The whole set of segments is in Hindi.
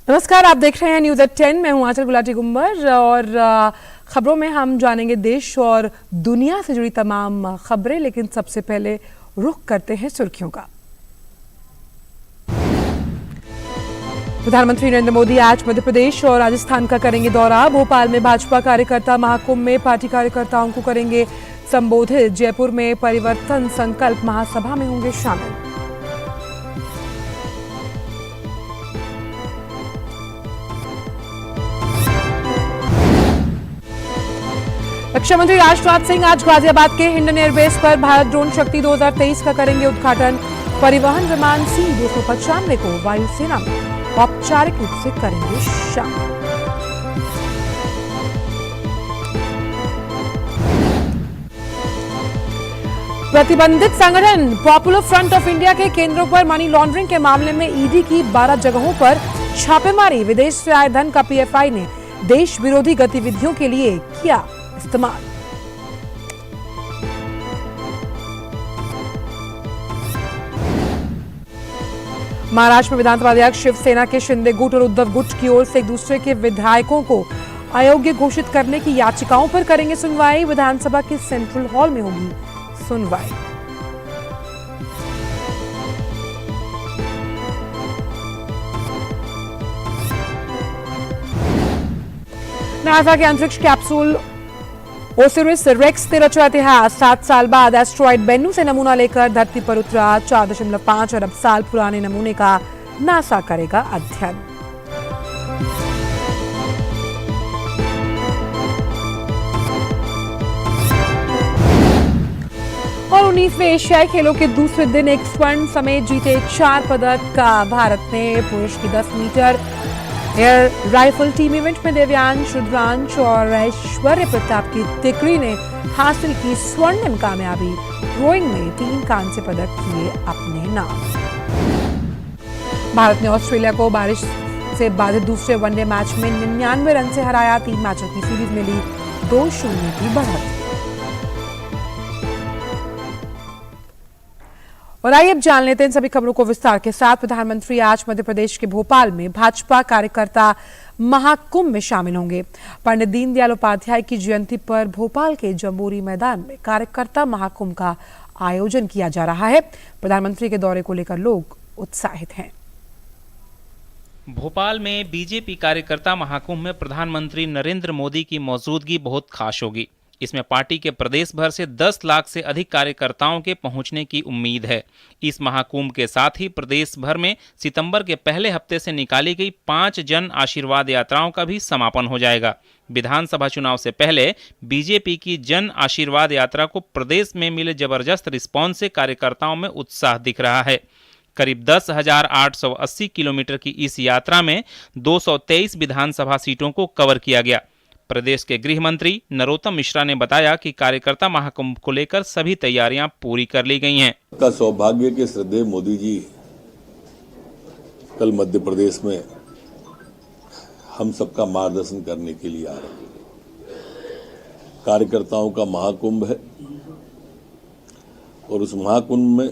नमस्कार, आप देख रहे हैं न्यूज़ एट 10। मैं हूं आंचल गुलाटी गुंबर और खबरों में हम जानेंगे देश और दुनिया से जुड़ी तमाम खबरें, लेकिन सबसे पहले रुख करते हैं सुर्खियों का। प्रधानमंत्री नरेंद्र मोदी आज मध्य प्रदेश और राजस्थान का करेंगे दौरा। भोपाल में भाजपा कार्यकर्ता महाकुंभ में पार्टी कार्यकर्ताओं को करेंगे संबोधित। जयपुर में परिवर्तन संकल्प महासभा में होंगे शामिल। रक्षा मंत्री राजनाथ सिंह आज गाजियाबाद के हिंडन एयरबेस पर भारत ड्रोन शक्ति 2023 का करेंगे उद्घाटन। परिवहन विमान C-295 को वायुसेना में औपचारिक रूप से करेंगे शामिल। प्रतिबंधित संगठन पॉपुलर फ्रंट ऑफ इंडिया के केंद्रों पर मनी लॉन्ड्रिंग के मामले में ईडी की 12 जगहों पर छापेमारी। विदेश से आए धन का पीएफआई ने देश विरोधी गतिविधियों के लिए किया इस्तेमाल। महाराष्ट्र में विधानसभा अध्यक्ष शिवसेना के शिंदे गुट और उद्धव गुट की ओर से एक दूसरे के विधायकों को अयोग्य घोषित करने की याचिकाओं पर करेंगे सुनवाई। विधानसभा के सेंट्रल हॉल में होगी सुनवाई। नासा के अंतरिक्ष कैप्सूल ओसिरिस रेक्स ने रचा इतिहास। 7 साल बाद एस्ट्रॉइड बेन्नू से नमूना लेकर धरती पर उतरा। 4.5 अरब साल पुराने नमूने का नासा करेगा अध्ययन। और 19वें एशियाई खेलों के दूसरे दिन एक स्वर्ण समेत जीते 4 पदक का भारत ने। पुरुष की 10 metre air rifle team event में देव्यांश, रुद्रांश और ऐश्वर्य प्रताप की तिकड़ी ने हासिल की स्वर्णिम कामयाबी। रोइंग में 3 कांस्य पदक किए अपने नाम। भारत ने ऑस्ट्रेलिया को बारिश से बाधित दूसरे वनडे मैच में 99 रन से हराया। 3 मैचों की सीरीज में ली 2-0 की बढ़त। और आइए अब जान लेते हैं सभी खबरों को विस्तार के साथ। प्रधानमंत्री आज मध्य प्रदेश के भोपाल में भाजपा कार्यकर्ता महाकुंभ में शामिल होंगे। पंडित दीनदयाल उपाध्याय की जयंती पर भोपाल के जंबूरी मैदान में कार्यकर्ता महाकुंभ का आयोजन किया जा रहा है। प्रधानमंत्री के दौरे को लेकर लोग उत्साहित हैं। भोपाल में बीजेपी कार्यकर्ता महाकुंभ में प्रधानमंत्री नरेंद्र मोदी की मौजूदगी बहुत खास होगी। इसमें पार्टी के प्रदेश भर से 10 लाख से अधिक कार्यकर्ताओं के पहुंचने की उम्मीद है। इस महाकुंभ के साथ ही प्रदेश भर में सितंबर के पहले हफ्ते से निकाली गई 5 जन आशीर्वाद यात्राओं का भी समापन हो जाएगा। विधानसभा चुनाव से पहले बीजेपी की जन आशीर्वाद यात्रा को प्रदेश में मिले जबरदस्त रिस्पॉन्स से कार्यकर्ताओं में उत्साह दिख रहा है। करीब 10,880 किलोमीटर की इस यात्रा में 223 विधानसभा सीटों को कवर किया गया। प्रदेश के गृह मंत्री नरोत्तम मिश्रा ने बताया कि कार्यकर्ता महाकुंभ को लेकर सभी तैयारियां पूरी कर ली गई हैं। का सौभाग्य के श्रद्धेय मोदी जी कल मध्य प्रदेश में हम सबका मार्गदर्शन करने के लिए आ रहे हैं। कार्यकर्ताओं का महाकुंभ है और उस महाकुंभ में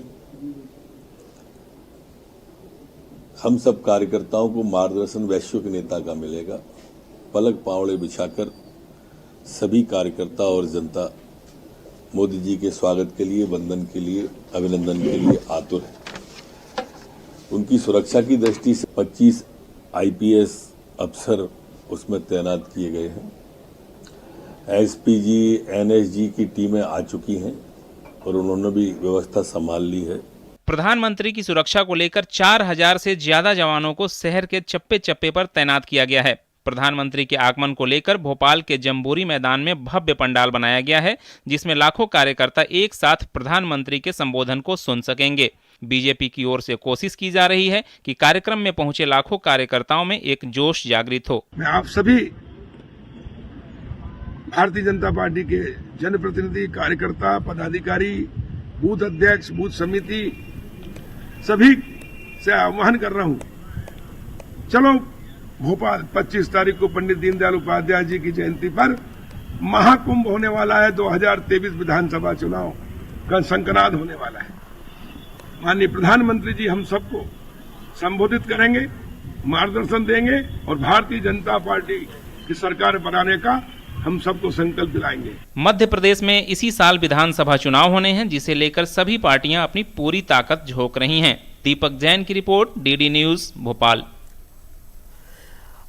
हम सब कार्यकर्ताओं को मार्गदर्शन वैश्विक नेता का मिलेगा। पलक पावड़े बिछाकर सभी कार्यकर्ता और जनता मोदी जी के स्वागत के लिए, वंदन के लिए, अभिनंदन के लिए आतुर है। उनकी सुरक्षा की दृष्टि से 25 आईपीएस अफसर उसमें तैनात किए गए हैं। एसपीजी, एनएसजी की टीमें आ चुकी हैं और उन्होंने भी व्यवस्था संभाल ली है। प्रधानमंत्री की सुरक्षा को लेकर 4000 से ज्यादा जवानों को शहर के चप्पे चप्पे पर तैनात किया गया है। प्रधानमंत्री के आगमन को लेकर भोपाल के जंबूरी मैदान में भव्य पंडाल बनाया गया है, जिसमें लाखों कार्यकर्ता एक साथ प्रधानमंत्री के संबोधन को सुन सकेंगे। बीजेपी की ओर से कोशिश की जा रही है कि कार्यक्रम में पहुंचे लाखों कार्यकर्ताओं में एक जोश जागृत हो। मैं आप सभी भारतीय जनता पार्टी के जनप्रतिनिधि, कार्यकर्ता, पदाधिकारी, बूथ अध्यक्ष, बूथ समिति सभी से आह्वान कर रहा हूं, चलो भोपाल 25 तारीख को पंडित दीनदयाल उपाध्याय जी की जयंती पर महाकुंभ होने वाला है। 2023 विधानसभा चुनाव का संक्रांत होने वाला है। माननीय प्रधानमंत्री जी हम सबको संबोधित करेंगे मार्गदर्शन देंगे और भारतीय जनता पार्टी की सरकार बनाने का हम सबको संकल्प दिलाएंगे। मध्य प्रदेश में इसी साल विधानसभा चुनाव होने हैं, जिसे लेकर सभी पार्टियां अपनी पूरी ताकत झोंक रही हैं। दीपक जैन की रिपोर्ट, डीडी न्यूज, भोपाल।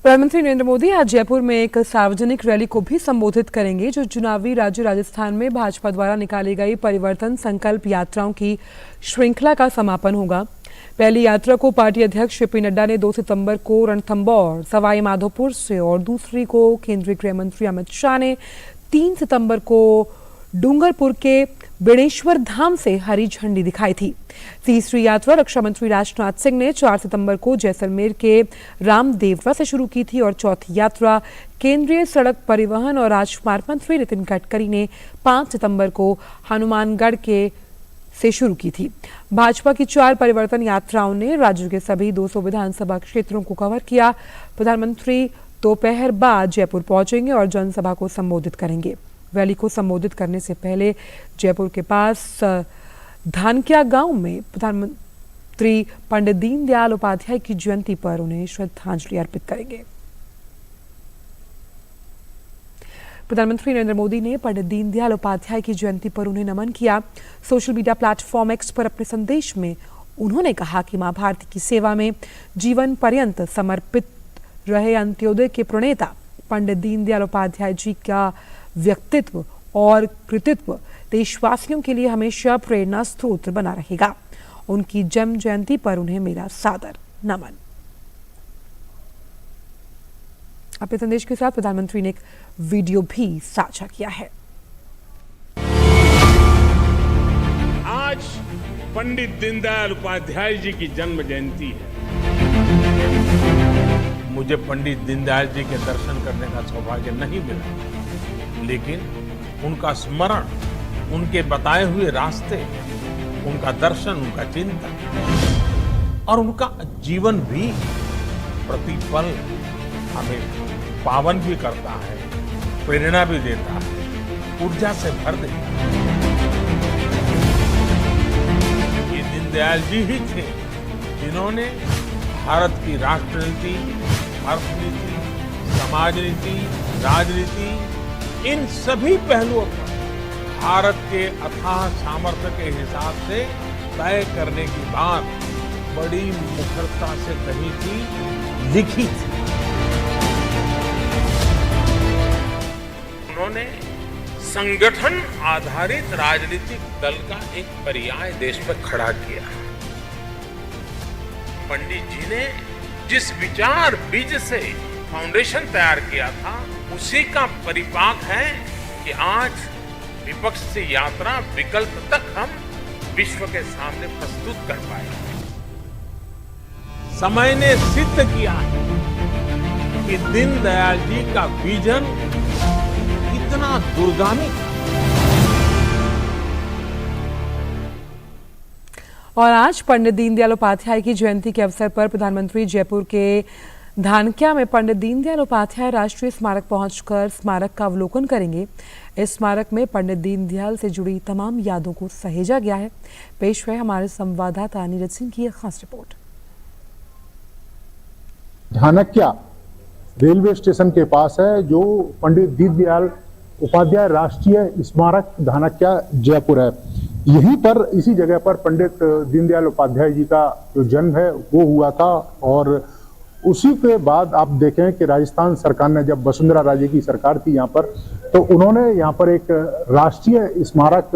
प्रधानमंत्री नरेंद्र मोदी आज जयपुर में एक सार्वजनिक रैली को भी संबोधित करेंगे, जो चुनावी राज्य राजस्थान में भाजपा द्वारा निकाली गई परिवर्तन संकल्प यात्राओं की श्रृंखला का समापन होगा। पहली यात्रा को पार्टी अध्यक्ष जेपी नड्डा ने 2 सितंबर को रणथंभौर, सवाई माधोपुर से और दूसरी को केंद्रीय गृह मंत्री अमित शाह ने 3 सितंबर को डूंगरपुर के बेणेश्वर धाम से हरी झंडी दिखाई थी। तीसरी यात्रा रक्षा मंत्री राजनाथ सिंह ने 4 सितंबर को जैसलमेर के रामदेवरा से शुरू की थी और चौथी यात्रा केंद्रीय सड़क परिवहन और राजमार्ग मंत्री नितिन गडकरी ने 5 सितंबर को हनुमानगढ़ से शुरू की थी। भाजपा की 4 परिवर्तन यात्राओं ने राज्य के सभी 200 विधानसभा क्षेत्रों को कवर किया। प्रधानमंत्री दोपहर बाद जयपुर पहुंचेंगे और जनसभा को संबोधित करेंगे। रैली को संबोधित करने से पहले जयपुर के पास धानक्या गांव में प्रधानमंत्री पंडित दीनदयाल उपाध्याय की जयंती पर उन्हें श्रद्धांजलि अर्पित करेंगे। प्रधानमंत्री नरेंद्र मोदी ने पंडित दीनदयाल उपाध्याय की जयंती पर उन्हें नमन किया। सोशल मीडिया प्लेटफॉर्म एक्स पर अपने संदेश में उन्होंने कहा कि मां भारती की सेवा में जीवन पर्यंत समर्पित रहे अंत्योदय के प्रणेता पंडित दीनदयाल उपाध्याय जी का व्यक्तित्व और कृतित्व देशवासियों के लिए हमेशा प्रेरणा स्रोत बना रहेगा। उनकी जन्म जयंती पर उन्हें मेरा सादर नमन। अपने संदेश के साथ प्रधानमंत्री ने एक वीडियो भी साझा किया है। आज पंडित दीनदयाल उपाध्याय जी की जन्म जयंती है। मुझे पंडित दीनदयाल जी के दर्शन करने का सौभाग्य नहीं मिला, लेकिन उनका स्मरण, उनके बताए हुए रास्ते, उनका दर्शन, उनका चिंतन और उनका जीवन भी प्रतिपल हमें पावन भी करता है, प्रेरणा भी देता है, ऊर्जा से भर देता है। ये दीनदयाल जी ही थे जिन्होंने भारत की राष्ट्रनीति, अर्थनीति, समाज नीति, राजनीति, इन सभी पहलुओं पर भारत के अथाह सामर्थ्य के हिसाब से तय करने की बात बड़ी मुखरता से कही थी, लिखी थी। उन्होंने संगठन आधारित राजनीतिक दल का एक पर्याय देश पर खड़ा किया। पंडित जी ने जिस विचार बीज से फाउंडेशन तैयार किया था, उसी का परिपाक है कि आज विपक्ष से यात्रा विकल्प तक हम विश्व के सामने प्रस्तुत कर पाए। समय ने सिद्ध किया है कि दीनदयाल जी का विजन इतना दूरगामी था। और आज पंडित दीनदयाल उपाध्याय की जयंती के अवसर पर प्रधानमंत्री जयपुर के धानक्या में पंडित दीनदयाल उपाध्याय राष्ट्रीय स्मारक पहुंचकर स्मारक का अवलोकन करेंगे। इस स्मारक में पंडित दीनदयाल से जुड़ी तमाम यादों को सहेजा गया है। पेश है हमारे संवाददाता नीरज सिंह की एक खास रिपोर्ट। धानक्या रेलवे स्टेशन के पास है, जो पंडित दीनदयाल उपाध्याय राष्ट्रीय स्मारक धानक्या जयपुर है। यहीं पर, इसी जगह पर पंडित दीनदयाल उपाध्याय जी का जो जन्म है वो हुआ था। और उसी के बाद आप देखें कि राजस्थान सरकार ने, जब वसुंधरा राजे की सरकार थी यहाँ पर, तो उन्होंने यहाँ पर एक राष्ट्रीय स्मारक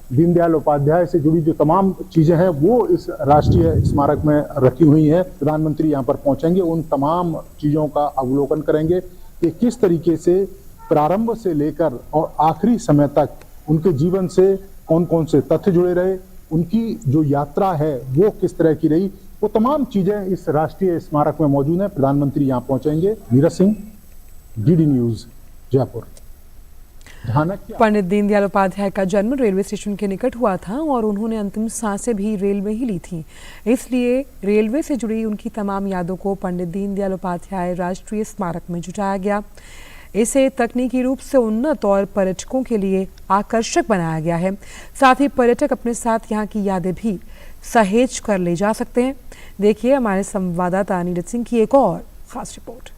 दीनदयाल उपाध्याय से जुड़ी जो तमाम चीजें हैं वो इस राष्ट्रीय स्मारक में रखी हुई हैं। प्रधानमंत्री यहाँ पर पहुंचेंगे, उन तमाम चीजों का अवलोकन करेंगे कि किस तरीके से प्रारंभ से लेकर और आखिरी समय तक उनके जीवन से कौन कौन से तथ्य जुड़े रहे, उनकी जो यात्रा है वो किस तरह की रही, वो तमाम चीजें इस राष्ट्रीय स्मारक में मौजूद हैं। प्रधानमंत्री यहाँ पहुंचेंगे। Neeraj Singh, DD news, Jaipur. पंडित दीनदयाल उपाध्याय का जन्म रेलवे स्टेशन के निकट हुआ था और उन्होंने अंतिम सांसें भी रेल में ही ली थी। इसलिए रेलवे से जुड़ी उनकी तमाम यादों को पंडित दीनदयाल उपाध्याय राष्ट्रीय स्मारक में जुटाया गया। इसे तकनीकी रूप से उन्नत और पर्यटकों के लिए आकर्षक बनाया गया है। साथ ही पर्यटक अपने साथ यहाँ की यादें भी सहेज कर ले जा सकते हैं। देखिए हमारे संवाददाता नीरज सिंह की एक और खास रिपोर्ट।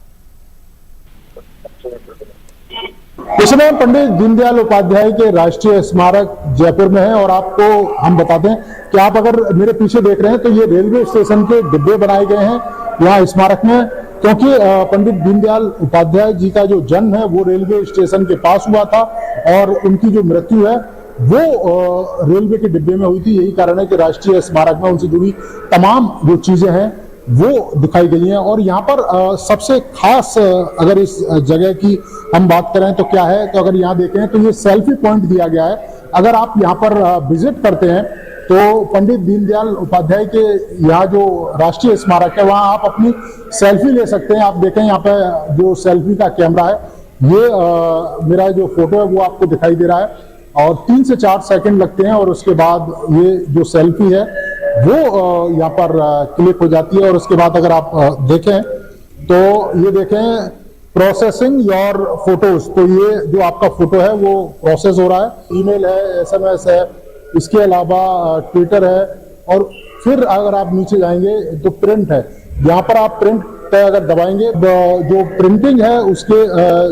इस समय पंडित दीनदयाल उपाध्याय के राष्ट्रीय स्मारक जयपुर में है और आपको हम बताते हैं कि आप अगर मेरे पीछे देख रहे हैं तो ये रेलवे स्टेशन के डिब्बे बनाए गए हैं यहाँ स्मारक में, क्योंकि पंडित दीनदयाल उपाध्याय जी का जो जन्म है वो रेलवे स्टेशन के पास हुआ था और उनकी जो मृत्यु है वो रेलवे के डिब्बे में हुई थी। यही कारण है कि राष्ट्रीय स्मारक में उनसे जुड़ी तमाम जो चीजें हैं वो दिखाई गई हैं। और यहाँ पर सबसे खास अगर इस जगह की हम बात करें तो क्या है, तो अगर यहाँ देखें तो ये सेल्फी पॉइंट दिया गया है। अगर आप यहाँ पर विजिट करते हैं तो पंडित दीनदयाल उपाध्याय के यहाँ जो राष्ट्रीय स्मारक है वहाँ आप अपनी सेल्फी ले सकते हैं। आप देखें यहाँ पे जो सेल्फी का कैमरा है ये मेरा जो फोटो है वो आपको दिखाई दे रहा है और 3 से 4 सेकंड लगते हैं और उसके बाद ये जो सेल्फी है वो यहाँ पर क्लिक हो जाती है। और उसके बाद अगर आप देखें तो ये देखें प्रोसेसिंग योर फोटोज, तो ये जो आपका फोटो है वो प्रोसेस हो रहा है। ईमेल है, SMS है, इसके अलावा ट्विटर है और फिर अगर आप नीचे जाएंगे तो प्रिंट है। यहाँ पर आप प्रिंट पे अगर दबाएंगे जो प्रिंटिंग है उसके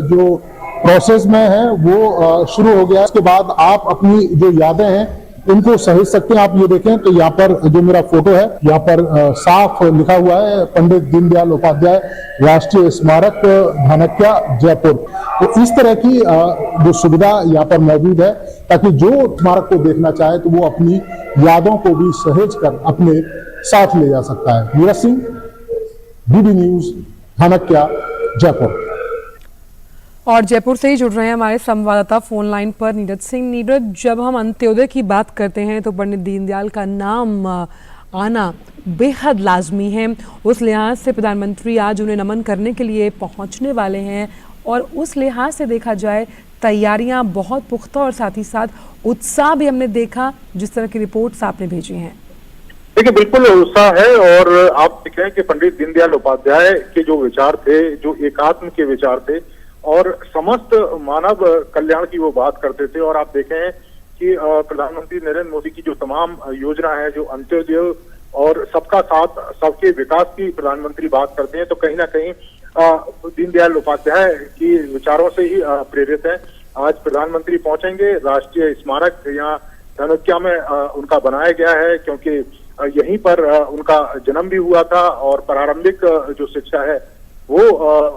जो प्रोसेस में है वो शुरू हो गया। उसके बाद आप अपनी जो यादें हैं उनको सहेज सकते हैं। आप ये देखें तो यहाँ पर जो मेरा फोटो है यहाँ पर साफ लिखा हुआ है पंडित दीनदयाल उपाध्याय राष्ट्रीय स्मारक धानक्या जयपुर। तो इस तरह की जो सुविधा यहाँ पर मौजूद है ताकि जो स्मारक को देखना चाहे तो वो अपनी यादों को भी सहेज कर अपने साथ ले जा सकता है। नीरज सिंह, DD न्यूज, धानक्या जयपुर। और जयपुर से ही जुड़ रहे हैं हमारे संवाददाता फोन लाइन पर नीरज सिंह। नीरज, जब हम अंत्योदय की बात करते हैं तो पंडित दीनदयाल का नाम आना बेहद लाजमी है। उस लिहाज से प्रधानमंत्री आज उन्हें नमन करने के लिए पहुंचने वाले हैं और उस लिहाज से देखा जाए तैयारियां बहुत पुख्ता और साथ ही साथ उत्साह भी हमने देखा जिस तरह की रिपोर्ट्स आपने भेजी हैं। देखिए, बिल्कुल उत्साह है और आप देख रहे हैं कि पंडित दीनदयाल उपाध्याय के जो विचार थे, जो एकात्म के विचार थे और समस्त मानव कल्याण की वो बात करते थे। और आप देखें कि प्रधानमंत्री नरेंद्र मोदी की जो तमाम योजना है, जो अंत्योदय और सबका साथ सबके विकास की प्रधानमंत्री बात करते हैं, तो कहीं ना कहीं दीनदयाल उपाध्याय की विचारों से ही प्रेरित है। आज प्रधानमंत्री पहुंचेंगे, राष्ट्रीय स्मारक यहाँ धानक्या में उनका बनाया गया है क्योंकि यहीं पर उनका जन्म भी हुआ था और प्रारंभिक जो शिक्षा है वो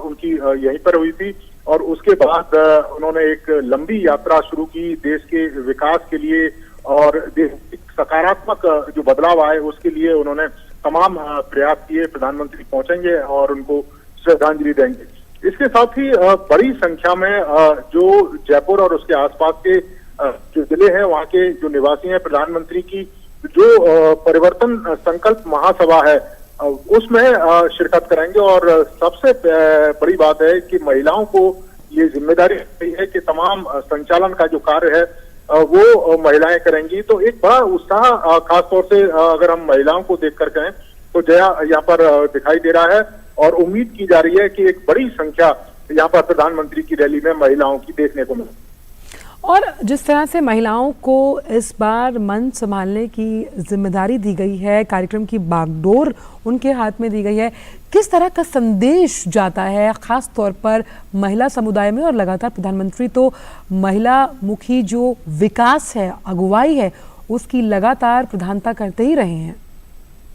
उनकी यहीं पर हुई थी। और उसके बाद उन्होंने एक लंबी यात्रा शुरू की देश के विकास के लिए और देश सकारात्मक जो बदलाव आए उसके लिए उन्होंने तमाम प्रयास किए। प्रधानमंत्री पहुंचेंगे और उनको श्रद्धांजलि देंगे। इसके साथ ही बड़ी संख्या में जो जयपुर और उसके आसपास के जो जिले हैं वहाँ के जो निवासी हैं, प्रधानमंत्री की जो परिवर्तन संकल्प महासभा है उसमें शिरकत करेंगे। और सबसे बड़ी बात है कि महिलाओं को ये जिम्मेदारी है कि तमाम संचालन का जो कार्य है वो महिलाएं करेंगी। तो एक बड़ा उत्साह खासतौर से अगर हम महिलाओं को देखकर कहें तो जया यहाँ पर दिखाई दे रहा है और उम्मीद की जा रही है कि एक बड़ी संख्या यहाँ पर प्रधानमंत्री की रैली में महिलाओं की देखने को मिले। और जिस तरह से महिलाओं को इस बार मंच संभालने की जिम्मेदारी दी गई है, कार्यक्रम की बागडोर उनके हाथ में दी गई है, किस तरह का संदेश जाता है खास तौर पर महिला समुदाय में? और लगातार प्रधानमंत्री तो महिला मुखी जो विकास है, अगुवाई है, उसकी लगातार प्रधानता करते ही रहे हैं।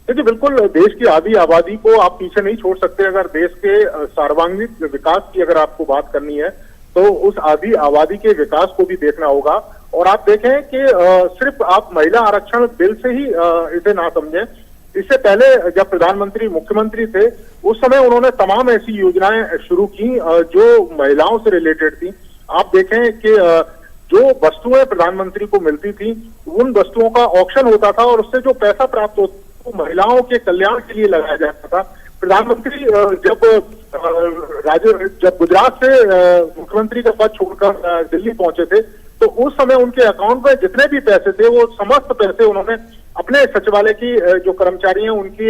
देखिए, बिल्कुल देश की आधी आबादी को आप पीछे नहीं छोड़ सकते। अगर देश के सर्वांगीण विकास की अगर आपको बात करनी है तो उस आधी आबादी के विकास को भी देखना होगा। और आप देखें कि सिर्फ आप महिला आरक्षण बिल से ही इसे ना समझें। इससे पहले जब प्रधानमंत्री मुख्यमंत्री थे उस समय उन्होंने तमाम ऐसी योजनाएं शुरू की जो महिलाओं से रिलेटेड थी। आप देखें कि जो वस्तुएं प्रधानमंत्री को मिलती थी उन वस्तुओं का ऑक्शन होता था और उससे जो पैसा प्राप्त होता वो महिलाओं के कल्याण के लिए लगाया जाता था। प्रधानमंत्री जब गुजरात से मुख्यमंत्री का पद छोड़कर दिल्ली पहुंचे थे तो उस समय उनके अकाउंट में जितने भी पैसे थे वो समस्त पैसे उन्होंने अपने सचिवालय की जो कर्मचारी हैं उनकी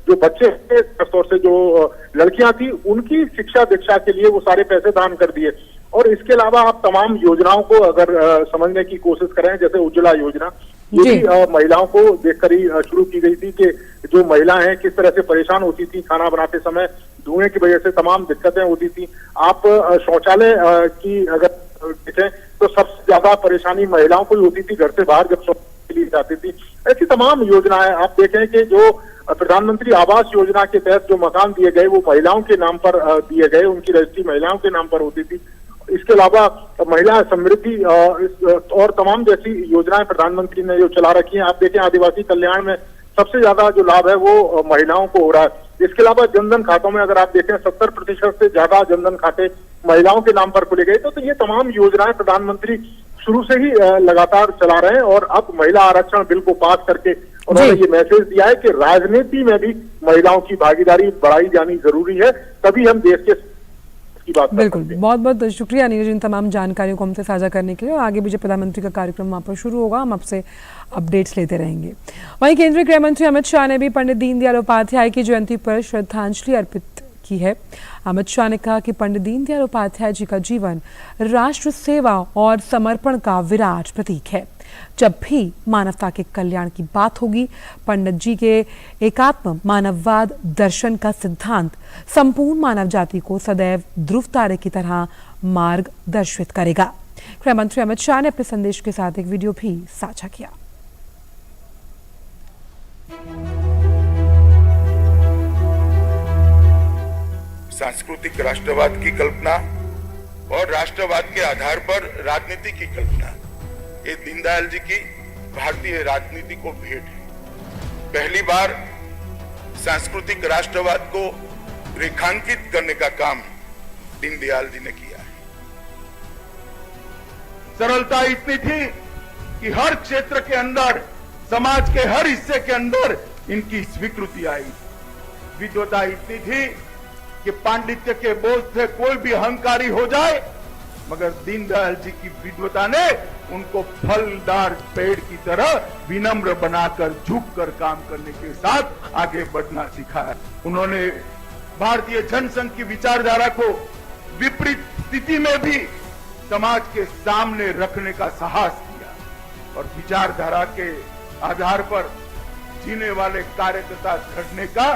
जो बच्चे थे, खासतौर से जो लड़कियां थी, उनकी शिक्षा दीक्षा के लिए वो सारे पैसे दान कर दिए। और इसके अलावा आप तमाम योजनाओं को अगर समझने की कोशिश करें, जैसे उज्ज्वला योजना, ये जी। भी महिलाओं को देखकर ही शुरू की गई थी कि जो महिलाएं हैं किस तरह से परेशान होती थी खाना बनाते समय, धुएं की वजह से तमाम दिक्कतें होती थी। आप शौचालय की अगर देखें तो सबसे ज्यादा परेशानी महिलाओं को ही होती थी घर से बाहर जब शौचालय के लिए जाती थी। ऐसी तमाम योजनाएं आप देखें कि जो प्रधानमंत्री आवास योजना के तहत जो मकान दिए गए वो महिलाओं के नाम पर दिए गए, उनकी रजिस्ट्री महिलाओं के नाम पर होती थी। इसके अलावा महिला समृद्धि और तमाम जैसी योजनाएं प्रधानमंत्री ने जो चला रखी हैं। आप देखें आदिवासी कल्याण में सबसे ज्यादा जो लाभ है वो महिलाओं को हो रहा है। इसके अलावा जनधन खातों में अगर आप देखें 70% से ज्यादा जनधन खाते महिलाओं के नाम पर खुले गए। तो ये तमाम योजनाएं प्रधानमंत्री शुरू से ही लगातार चला रहे हैं और अब महिला आरक्षण बिल को पास करके उन्होंने ये मैसेज दिया है कि राजनीति में भी महिलाओं की भागीदारी बढ़ाई जानी जरूरी है, तभी हम देश के की बात बिल्कुल। बहुत बहुत शुक्रिया नीरज इन तमाम जानकारियों को हमसे साझा करने के लिए। और आगे भी जब प्रधानमंत्री का कार्यक्रम वहाँ पर शुरू होगा हम आपसे अपडेट्स लेते रहेंगे। वहीं केंद्रीय गृह मंत्री अमित शाह ने भी पंडित दीनदयाल उपाध्याय की जयंती पर श्रद्धांजलि अर्पित की है। अमित शाह ने कहा कि पंडित दीनदयाल उपाध्याय जी का जीवन राष्ट्र सेवा और समर्पण का विराट प्रतीक है। जब भी मानवता के कल्याण की बात होगी, पंडित जी के एकात्म मानववाद दर्शन का सिद्धांत संपूर्ण मानव जाति को सदैव ध्रुव तारे की तरह मार्गदर्शित करेगा। गृह मंत्री अमित शाह ने अपने संदेश के साथ एक वीडियो भी साझा किया। सांस्कृतिक राष्ट्रवाद की कल्पना और राष्ट्रवाद के आधार पर राजनीति की कल्पना, ये दीनदयाल जी की भारतीय राजनीति को भेंट है। पहली बार सांस्कृतिक राष्ट्रवाद को रेखांकित करने का काम दीनदयाल जी ने किया है। सरलता इतनी थी कि हर क्षेत्र के अंदर, समाज के हर हिस्से के अंदर इनकी स्वीकृति आई। विद्वता इतनी थी कि पांडित्य के बोझ से कोई भी अहंकारी हो जाए, मगर दीनदयाल जी की विद्वता ने उनको फलदार पेड़ की तरह विनम्र बनाकर झुककर काम करने के साथ आगे बढ़ना सिखाया। उन्होंने भारतीय जनसंघ की विचारधारा को विपरीत स्थिति में भी समाज के सामने रखने का साहस किया और विचारधारा के आधार पर जीने वाले कार्यकर्ता घटने का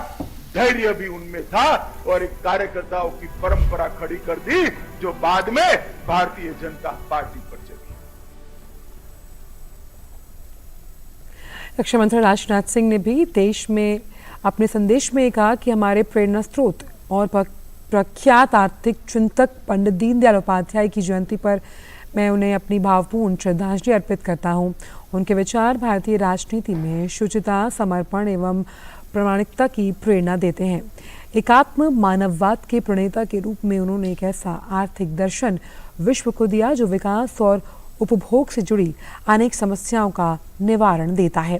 धैर्य भी उनमें था और एक कार्यकर्ताओं की परंपरा खड़ी कर दी जो बाद में भारतीय जनता पार्टी पर चली। रक्षा मंत्री राजनाथ सिंह ने भी देश में अपने संदेश में कहा कि हमारे प्रेरणा स्रोत और प्रख्यात आर्थिक चिंतक पंडित दीनदयाल उपाध्याय की जयंती पर मैं उन्हें अपनी भावपूर्ण श्रद्धांजलि अर्पित करता हूं। उनके विचार भारतीय राजनीति में शुचिता, समर्पण एवं प्रामाणिकता की प्रेरणा देते हैं। एकात्म मानववाद के प्रणेता के रूप में उन्होंने एक ऐसा आर्थिक दर्शन विश्व को दिया जो विकास और उपभोग से जुड़ी अनेक समस्याओं का निवारण देता है।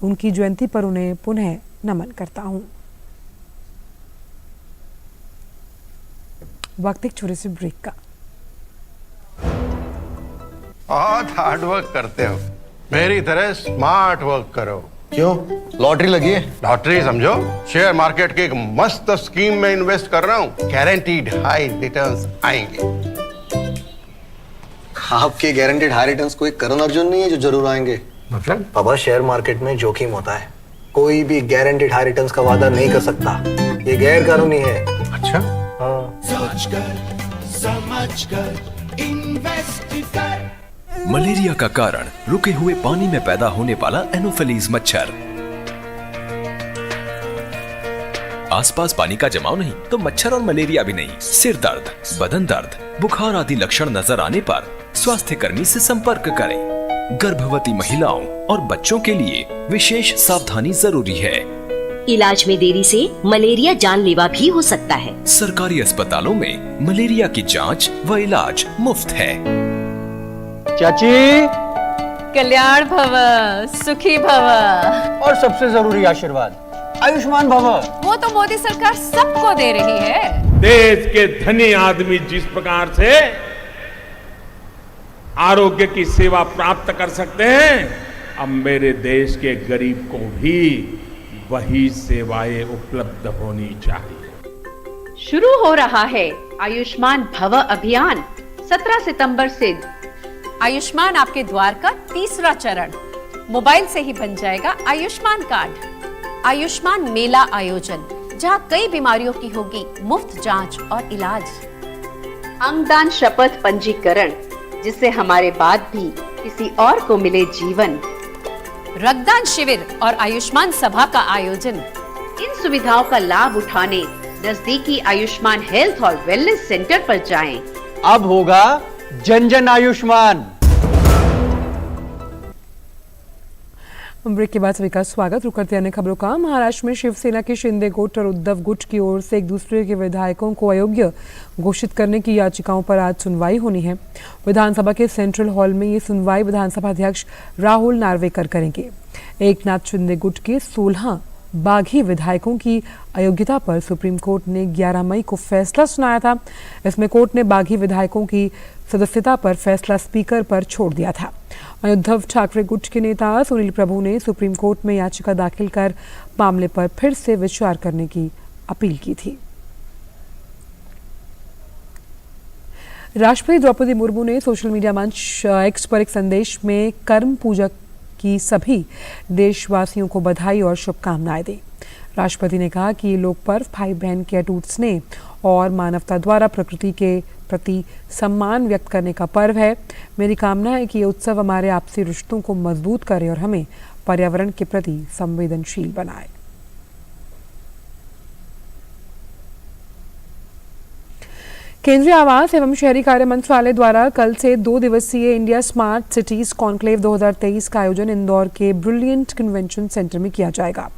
उनकी जयंती पर उन्हें पुनः नमन करता हूं। वक्त एक छोटे से ब्रेक का। बहुत हार्ड वर्क करते हो, मेरी तरह स्मार्ट वर्क करो। क्यों? लॉटरी लगी है? लॉटरी समझो, शेयर मार्केट की एक मस्त स्कीम में इन्वेस्ट कर रहा हूँ, गारंटीड हाई रिटर्न्स आएंगे। आपके गारंटीड हाई रिटर्न्स कोई करण अर्जुन नहीं है जो जरूर आएंगे? मतलब? बाबा, शेयर मार्केट में जोखिम होता है, कोई भी गारंटीड हाई रिटर्न्स का वादा नहीं कर सकता, ये गैर कानूनी है। अच्छा? हाँ। सोच कर, समझ कर, इन्वेस्ट कर। मलेरिया का कारण रुके हुए पानी में पैदा होने वाला एनोफिलीज मच्छर। आसपास पानी का जमाव नहीं तो मच्छर और मलेरिया भी नहीं। सिर दर्द, बदन दर्द, बुखार आदि लक्षण नजर आने पर स्वास्थ्य कर्मी से संपर्क करें। गर्भवती महिलाओं और बच्चों के लिए विशेष सावधानी जरूरी है। इलाज में देरी से मलेरिया जानलेवा भी हो सकता है। सरकारी अस्पतालों में मलेरिया की जांच व इलाज मुफ्त है। चाची, कल्याण भव, सुखी भव और सबसे जरूरी आशीर्वाद आयुष्मान भव। वो तो मोदी सरकार सबको दे रही है। देश के धनी आदमी जिस प्रकार से आरोग्य की सेवा प्राप्त कर सकते हैं, अब मेरे देश के गरीब को भी वही सेवाएं उपलब्ध होनी चाहिए। शुरू हो रहा है आयुष्मान भव अभियान 17 सितंबर से। आयुष्मान आपके द्वार का तीसरा चरण। मोबाइल से ही बन जाएगा आयुष्मान कार्ड। आयुष्मान मेला आयोजन, जहां कई बीमारियों की होगी मुफ्त जांच और इलाज। अंगदान शपथ पंजीकरण, जिससे हमारे बाद भी किसी और को मिले जीवन। रक्तदान शिविर और आयुष्मान सभा का आयोजन। इन सुविधाओं का लाभ उठाने नजदीकी आयुष्मान हेल्थ और वेलनेस सेंटर पर जाएं। अब होगा जन जन आयुष्मान। ब्रेक के बाद सभी का स्वागत। रुक करते अन्य खबरों का। महाराष्ट्र में शिवसेना के शिंदे गुट और उद्धव गुट की ओर से एक दूसरे के विधायकों को अयोग्य घोषित करने की याचिकाओं पर आज सुनवाई होनी है। विधानसभा के सेंट्रल हॉल में ये सुनवाई विधानसभा अध्यक्ष राहुल नार्वेकर करेंगे। एकनाथ शिंदे गुट के 16 बागी विधायकों की अयोग्यता पर सुप्रीम कोर्ट ने 11 मई को फैसला सुनाया था। इसमें कोर्ट ने बागी विधायकों की सदस्यता पर फैसला स्पीकर पर छोड़ दिया था। उद्धव ठाकरे गुट के नेता सुनील प्रभु ने सुप्रीम कोर्ट में याचिका दाखिल कर मामले पर फिर से विचार करने की अपील की थी। राष्ट्रपति द्रौपदी मुर्मू ने सोशल मीडिया मंच एक्स पर एक संदेश में कर्म पूजा की सभी देशवासियों को बधाई और शुभकामनाएं दी। राष्ट्रपति ने कहा कि ये लोक पर्व भाई बहन के अटूट स्नेह और मानवता द्वारा प्रकृति के प्रति सम्मान व्यक्त करने का पर्व है। मेरी कामना है कि ये उत्सव हमारे आपसी रिश्तों को मजबूत करे और हमें पर्यावरण के प्रति संवेदनशील बनाए। केंद्रीय आवास एवं शहरी कार्य मंत्रालय द्वारा कल से 2 दिवसीय इंडिया स्मार्ट सिटीज कॉन्क्लेव 2023 का आयोजन इंदौर के ब्रिलियंट कन्वेंशन सेंटर में किया जाएगा।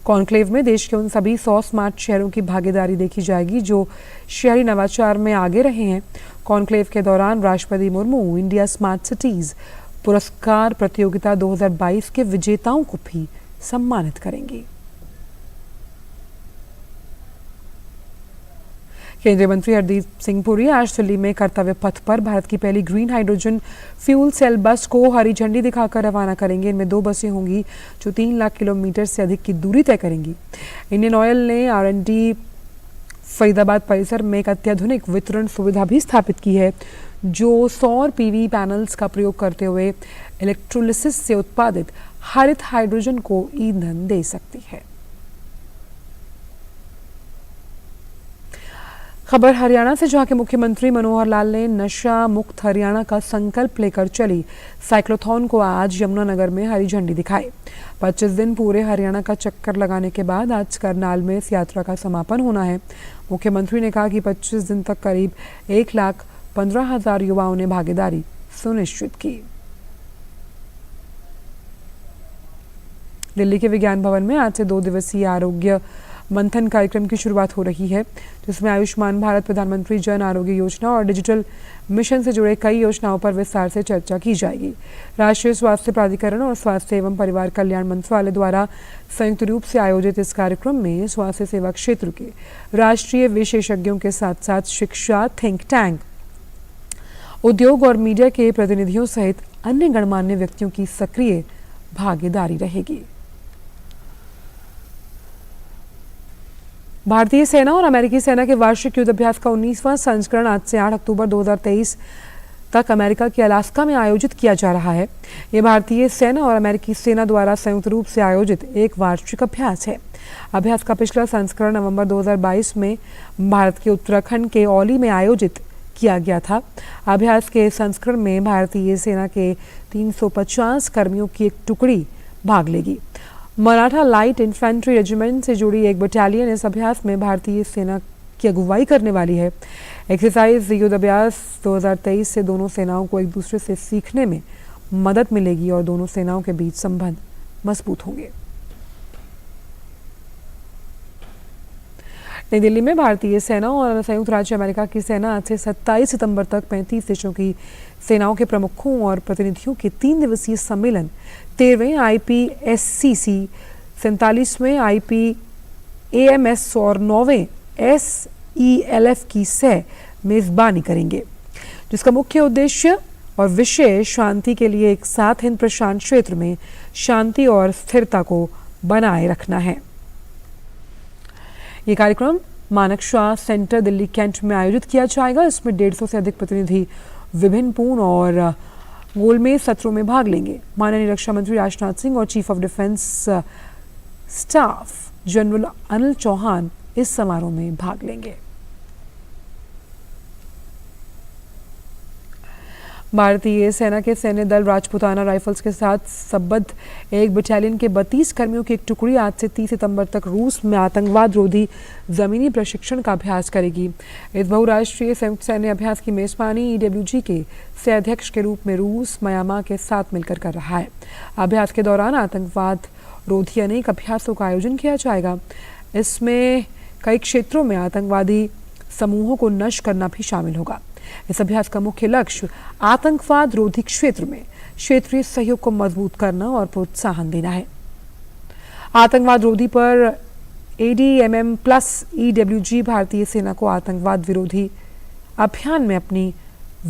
कॉन्क्लेव में देश के उन सभी 100 स्मार्ट शहरों की भागीदारी देखी जाएगी जो शहरी नवाचार में आगे रहे हैं। कॉन्क्लेव के दौरान राष्ट्रपति मुर्मू इंडिया स्मार्ट सिटीज पुरस्कार प्रतियोगिता 2022 के विजेताओं को भी सम्मानित करेंगी। केंद्रीय मंत्री हरदीप सिंह पुरी आज दिल्ली में कर्तव्य पथ पर भारत की पहली ग्रीन हाइड्रोजन फ्यूल सेल बस को हरी झंडी दिखाकर रवाना करेंगे। इनमें 2 बसें होंगी जो 3 लाख किलोमीटर से अधिक की दूरी तय करेंगी। इंडियन ऑयल ने R&D फरीदाबाद परिसर में एक अत्याधुनिक वितरण सुविधा भी स्थापित की है जो सौर PV पैनल्स का प्रयोग करते हुए इलेक्ट्रोलिसिस से उत्पादित हरित हाइड्रोजन को ईंधन दे सकती है। खबर हरियाणा से, जहां के मुख्यमंत्री मनोहर लाल ने नशा मुक्त हरियाणा का संकल्प लेकर चली साइक्लोथॉन को आज यमुनानगर में हरी झंडी दिखाई। 25 दिन पूरे हरियाणा का चक्कर लगाने के बाद आज करनाल में इस यात्रा का समापन होना है। मुख्यमंत्री ने कहा कि 25 दिन तक करीब 1,15,000 युवाओं ने भागीदारी सुनिश्चित की। दिल्ली के विज्ञान भवन में आज से 2 दिवसीय आरोग्य मंथन कार्यक्रम की शुरुआत हो रही है, जिसमें आयुष्मान भारत, प्रधानमंत्री जन आरोग्य योजना और डिजिटल मिशन से जुड़े कई योजनाओं पर विस्तार से चर्चा की जाएगी। राष्ट्रीय स्वास्थ्य प्राधिकरण और स्वास्थ्य एवं परिवार कल्याण मंत्रालय द्वारा संयुक्त रूप से आयोजित इस कार्यक्रम में स्वास्थ्य सेवा क्षेत्र के राष्ट्रीय विशेषज्ञों के साथ साथ शिक्षा, थिंक टैंक, उद्योग और मीडिया के प्रतिनिधियों सहित अन्य गणमान्य व्यक्तियों की सक्रिय भागीदारी रहेगी। भारतीय सेना और अमेरिकी सेना के वार्षिक युद्धाभ्यास का 19वां संस्करण आज से 8 अक्टूबर 2023 तक अमेरिका के अलास्का में आयोजित किया जा रहा है। ये भारतीय सेना और अमेरिकी सेना द्वारा संयुक्त रूप से आयोजित एक वार्षिक अभ्यास है। अभ्यास का पिछला संस्करण नवंबर 2022 में भारत के उत्तराखंड के औली में आयोजित किया गया था। अभ्यास के संस्करण में भारतीय सेना के 350 कर्मियों की एक टुकड़ी भाग लेगी। मराठा लाइट इन्फेंट्री रेजिमेंट से जुड़ी एक बटालियन इस अभ्यास में भारतीय सेना की अगुवाई करने वाली है। एक्सरसाइज युद्धाभ्यास 2023 से दोनों सेनाओं को एक दूसरे से सीखने में मदद मिलेगी और दोनों सेनाओं के बीच संबंध मजबूत होंगे। नई दिल्ली में भारतीय सेना और संयुक्त राज्य अमेरिका की सेना आज से 27 सितंबर तक 35 देशों की सेनाओं के प्रमुखों और प्रतिनिधियों के 3 दिवसीय सम्मेलन 13वें IPSCC, 47वें IPAMS और 9वें SELF की सह मेजबानी करेंगे, जिसका मुख्य उद्देश्य और विषय शांति के लिए एक साथ हिंद प्रशांत क्षेत्र में शांति और स्थिरता को बनाए रखना है। ये कार्यक्रम मानक शाह सेंटर दिल्ली कैंट में आयोजित किया जाएगा। इसमें 150 से अधिक प्रतिनिधि विभिन्न पूर्ण और गोलमेज सत्रों में भाग लेंगे। माननीय रक्षा मंत्री राजनाथ सिंह और chief of defence staff general Anil Chauhan इस समारोह में भाग लेंगे। भारतीय सेना के सैन्य दल राजपुताना राइफल्स के साथ संबद्ध एक बटालियन के 32 कर्मियों की एक टुकड़ी आज से 30 सितंबर तक रूस में आतंकवाद रोधी जमीनी प्रशिक्षण का अभ्यास करेगी। इस बहुराष्ट्रीय संयुक्त सैन्य अभ्यास की मेजबानी EWG के सह अध्यक्ष के रूप में रूस म्यांमार के साथ मिलकर कर रहा है। अभ्यास के दौरान आतंकवाद रोधी अनेक अभ्यासों का आयोजन किया जाएगा। इसमें कई क्षेत्रों में आतंकवादी समूहों को नष्ट करना भी शामिल होगा। इस अभ्यास का मुख्य लक्ष्य आतंकवाद रोधी क्षेत्र में क्षेत्रीय सहयोग को मजबूत करना और प्रोत्साहन देना है। आतंकवाद रोधी पर ADMM प्लस EWG भारतीय सेना को आतंकवाद विरोधी अभियान में अपनी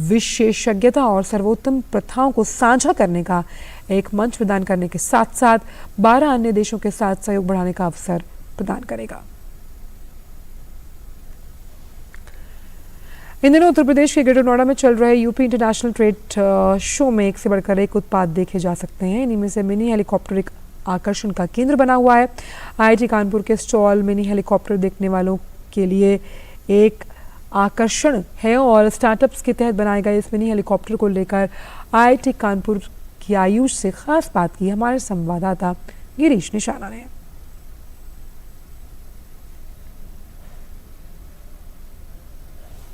विशेषज्ञता और सर्वोत्तम प्रथाओं को साझा करने का एक मंच प्रदान करने के साथ साथ 12 अन्य देशों के साथ सहयोग बढ़ाने का अवसर प्रदान करेगा। इन दिनों उत्तर प्रदेश के ग्रेटर नोएडा में चल रहे यूपी इंटरनेशनल ट्रेड शो में एक से बढ़कर एक उत्पाद देखे जा सकते हैं। इन्हीं में से मिनी हेलीकॉप्टर एक आकर्षण का केंद्र बना हुआ है। IIT कानपुर के स्टॉल मिनी हेलीकॉप्टर देखने वालों के लिए एक आकर्षण है और स्टार्टअप्स के तहत बनाए गए इस मिनी हेलीकॉप्टर को लेकर IIT कानपुर की आयुष से खास बात की हमारे संवाददाता गिरीश निशाना ने।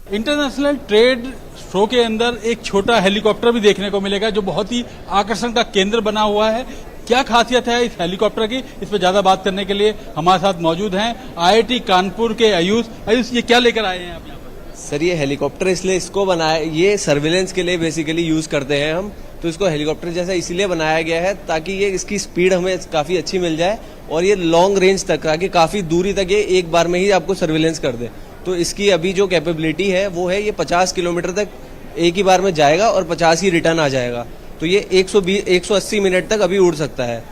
इंटरनेशनल ट्रेड शो के अंदर एक छोटा हेलीकॉप्टर भी देखने को मिलेगा जो बहुत ही आकर्षण का केंद्र बना हुआ है। क्या खासियत है इस हेलीकॉप्टर की, इस पर ज्यादा बात करने के लिए हमारे साथ मौजूद हैं IIT कानपुर के आयुष। ये क्या लेकर आए हैं आप यहाँ पर? सर ये हेलीकॉप्टर इसलिए इसको बनाया, ये सर्विलेंस के लिए बेसिकली यूज करते हैं हम, तो इसको हेलीकॉप्टर जैसा इसलिए बनाया गया है ताकि ये इसकी स्पीड हमें काफी अच्छी मिल जाए और ये लॉन्ग रेंज तक ताकि काफी दूरी तक ये एक बार में ही आपको सर्विलेंस कर दे। तो इसकी अभी जो कैपेबिलिटी है वो है ये 50 किलोमीटर तक एक ही बार में जाएगा और 50 ही रिटर्न आ जाएगा। तो ये 180 मिनट तक अभी उड़ सकता है।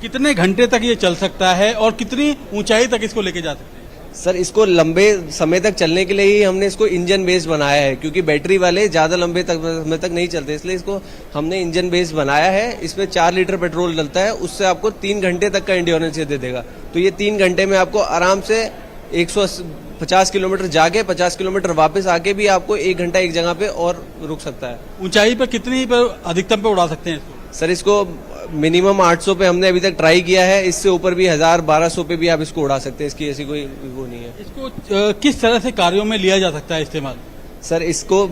कितने घंटे तक ये चल सकता है और कितनी ऊंचाई तक इसको लेके जा सकते हैं? सर इसको लंबे समय तक चलने के लिए ही हमने इसको इंजन बेस्ड बनाया है, क्योंकि बैटरी वाले ज्यादा लंबे समय तक नहीं चलते, इसलिए इसको हमने इंजन बेस्ड बनाया है। इसमें 4 लीटर पेट्रोल डलता है, उससे आपको 3 घंटे तक का एंड्योरेंस ये दे देगा। तो ये 3 घंटे में आपको आराम से 150 किलोमीटर जाके 50 किलोमीटर वापस आके भी आपको 1 घंटा एक जगह पे और रुक सकता है। ऊंचाई पर कितनी पर अधिकतम पे उड़ा सकते हैं इसको? सर इसको मिनिमम 800 पे हमने अभी तक ट्राई किया है, इससे ऊपर भी 1000-1200 पे भी आप इसको उड़ा सकते हैं, इसकी ऐसी कोई वो नहीं है। इसको किस तरह से कार्यों में लिया जा सकता है इस्तेमाल? सर इसको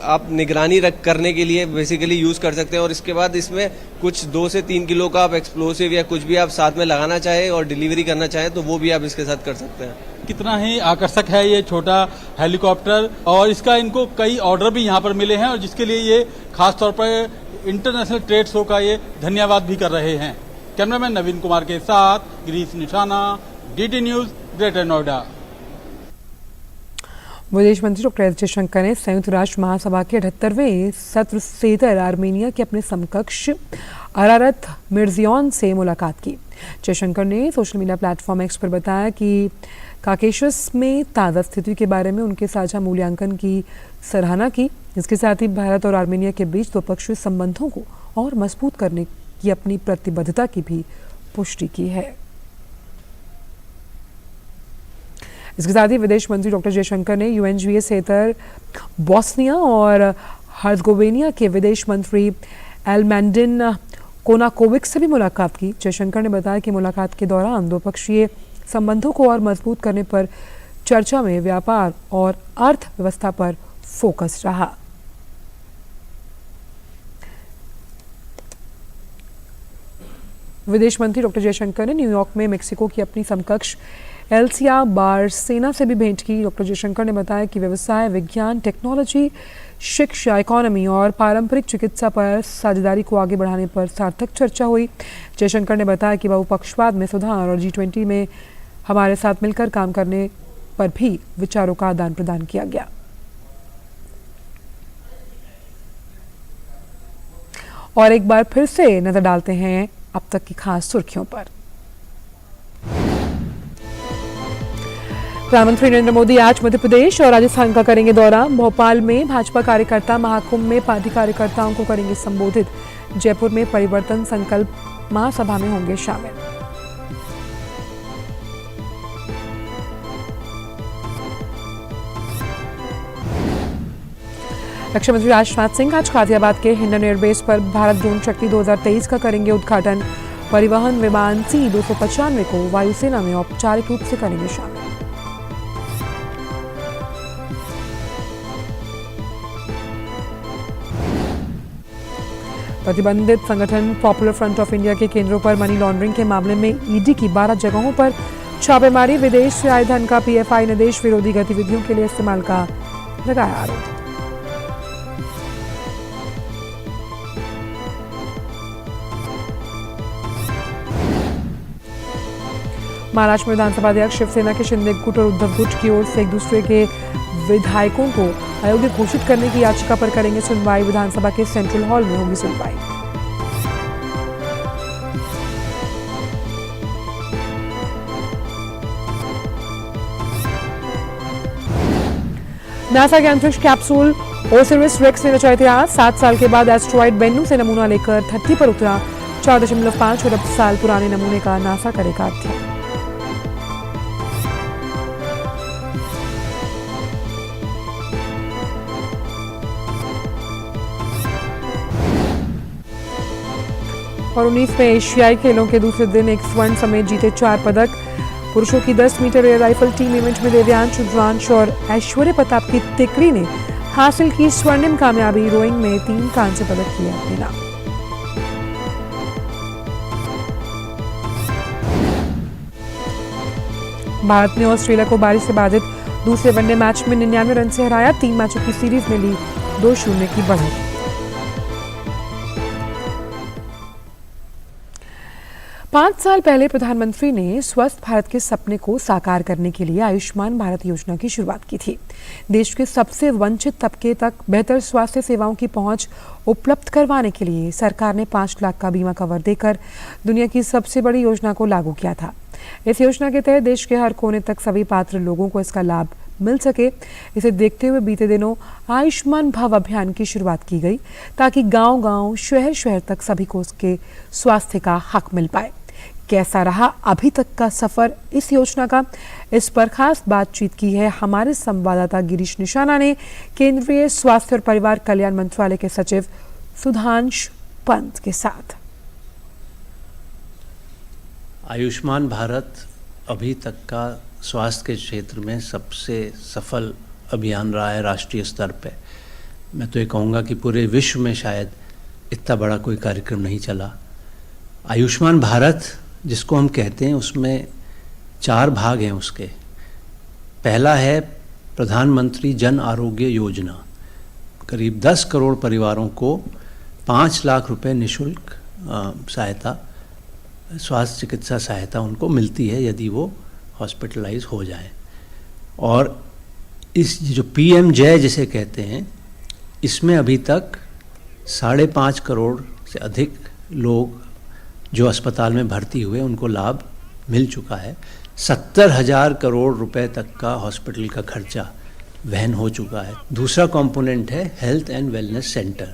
आप निगरानी करने के लिए बेसिकली यूज कर सकते हैं और इसके बाद इसमें कुछ 2 से 3 किलो का आप एक्सप्लोसिव या कुछ भी आप साथ में लगाना चाहे और डिलीवरी करना चाहे तो वो भी आप इसके साथ कर सकते हैं। कितना ही आकर्षक है ये छोटा हेलीकॉप्टर और इसका इनको कई ऑर्डर भी यहाँ पर मिले हैं और जिसके लिए ये खास तौर पर इंटरनेशनल ट्रेड शो का ये धन्यवाद भी कर रहे हैं। कैमरामैन नवीन कुमार के साथ गिरीश निशाना, DD न्यूज, ग्रेटर नोएडा। विदेश मंत्री डॉक्टर एस जयशंकर ने संयुक्त राष्ट्र महासभा के 78वें सत्र से इतर आर्मेनिया के अपने समकक्ष अरारत मिर्जियोन से मुलाकात की। जयशंकर ने सोशल मीडिया प्लेटफॉर्म X पर बताया कि काकेशस में ताज़ा स्थिति के बारे में उनके साझा मूल्यांकन की सराहना की। इसके साथ ही भारत और आर्मेनिया के बीच द्विपक्षीय संबंधों को और मजबूत करने की अपनी प्रतिबद्धता की भी पुष्टि की है। इसके साथ ही विदेश मंत्री डॉक्टर जयशंकर ने UNGA से इतर बोस्निया और हर्जगोविना के विदेश मंत्री एलमेंडिन कोनाकोविक से भी मुलाकात की। जयशंकर ने बताया कि मुलाकात के दौरान द्विपक्षीय संबंधों को और मजबूत करने पर चर्चा में व्यापार और अर्थव्यवस्था पर फोकस रहा। विदेश मंत्री डॉक्टर जयशंकर ने न्यूयॉर्क में मेक्सिको की अपनी समकक्ष एल्सिया बारसेना से भी भेंट की। डॉक्टर जयशंकर ने बताया कि व्यवसाय, विज्ञान, टेक्नोलॉजी, शिक्षा, इकोनॉमी और पारंपरिक चिकित्सा पर साझेदारी को आगे बढ़ाने पर सार्थक चर्चा हुई। जयशंकर ने बताया कि बहुपक्षवाद में सुधार और G20 में हमारे साथ मिलकर काम करने पर भी विचारों का आदान प्रदान किया गया। और एक बार फिर से नजर डालते हैं अब तक की खास सुर्खियों पर। प्रधानमंत्री नरेंद्र मोदी आज मध्य प्रदेश और राजस्थान का करेंगे दौरा। भोपाल में भाजपा कार्यकर्ता महाकुंभ में पार्टी कार्यकर्ताओं को करेंगे संबोधित। जयपुर में परिवर्तन संकल्प महासभा में होंगे शामिल। रक्षा मंत्री राजनाथ सिंह आज गाजियाबाद के हिंडन एयरबेस पर भारत ड्रोन शक्ति 2023 का करेंगे उद्घाटन। परिवहन विमान C-295 को वायुसेना में औपचारिक रूप से करेंगे शामिल। प्रतिबंधित संगठन पॉपुलर फ्रंट ऑफ इंडिया के केंद्रों पर मनी लॉन्ड्रिंग के मामले में ईडी की 12 जगहों पर छापेमारी। विदेश से आए धन का पीएफआई ने देश विरोधी गतिविधियों के लिए इस्तेमाल का लगाया आरोप। महाराष्ट्र में विधानसभा अध्यक्ष शिवसेना के शिंदे गुट और उद्धव गुट की ओर से एक दूसरे के विधायकों को अयोग्य घोषित करने की याचिका पर करेंगे सुनवाई। विधानसभा के सेंट्रल हॉल में होगी सुनवाई। नासा के अंतरिक्ष कैप्सूल ओसिरिस रेक्स ने रचा इतिहास। 7 साल के बाद एस्ट्रॉइड बेन्नू से नमूना लेकर धरती पर उतरा। 4.5 अरब साल पुराने नमूने का नासा करेगा अध्ययन। और 19वें एशियाई खेलों के दूसरे दिन एक स्वर्ण समेत जीते 4 पदक। पुरुषों की 10 metre air rifle team event में देव्यांश रुद्रांश और ऐश्वर्य प्रताप की तिकड़ी ने हासिल की स्वर्णिम कामयाबी। रोइंग में 3 कांस्य पदक किए अपने नाम। भारत ने ऑस्ट्रेलिया को बारिश से बाधित दूसरे वनडे मैच में 99 रन से हराया। 3 मैचों की सीरीज में ली 2-0 की बढ़त। पांच साल पहले प्रधानमंत्री ने स्वस्थ भारत के सपने को साकार करने के लिए आयुष्मान भारत योजना की शुरुआत की थी। देश के सबसे वंचित तबके तक बेहतर स्वास्थ्य सेवाओं की पहुंच उपलब्ध करवाने के लिए सरकार ने 5 लाख का बीमा कवर देकर दुनिया की सबसे बड़ी योजना को लागू किया था। इस योजना के तहत देश के हर कोने तक सभी पात्र लोगों को इसका लाभ मिल सके। इसे देखते हुए बीते दिनों आयुष्मान भव अभियान की शुरुआत की गई ताकि गांव-गांव, शहर-शहर तक सभी को उसके स्वास्थ्य का हक मिल पाए। कैसा रहा अभी तक का सफर इस योजना का, इस पर खास बातचीत की है हमारे संवाददाता गिरीश निशाना ने केंद्रीय स्वास्थ्य और परिवार कल्याण मंत्रालय के सचिव सुधांशु पंत के साथ। आयुष्मान भारत अभी तक का स्वास्थ्य के क्षेत्र में सबसे सफल अभियान रहा है राष्ट्रीय स्तर पे। मैं तो ये कहूँगा कि पूरे विश्व में शायद इतना बड़ा कोई कार्यक्रम नहीं चला। आयुष्मान भारत जिसको हम कहते हैं उसमें 4 भाग हैं उसके। पहला है प्रधानमंत्री जन आरोग्य योजना। करीब 10 करोड़ परिवारों को 5 लाख रुपए निःशुल्क सहायता, स्वास्थ्य चिकित्सा सहायता उनको मिलती है यदि वो हॉस्पिटलाइज हो जाए। और इस जो PM-JAY जिसे कहते हैं, इसमें अभी तक 5.5 करोड़ से अधिक लोग जो अस्पताल में भर्ती हुए उनको लाभ मिल चुका है। 70,000 करोड़ रुपए तक का हॉस्पिटल का खर्चा वहन हो चुका है। दूसरा कंपोनेंट है हेल्थ एंड वेलनेस सेंटर।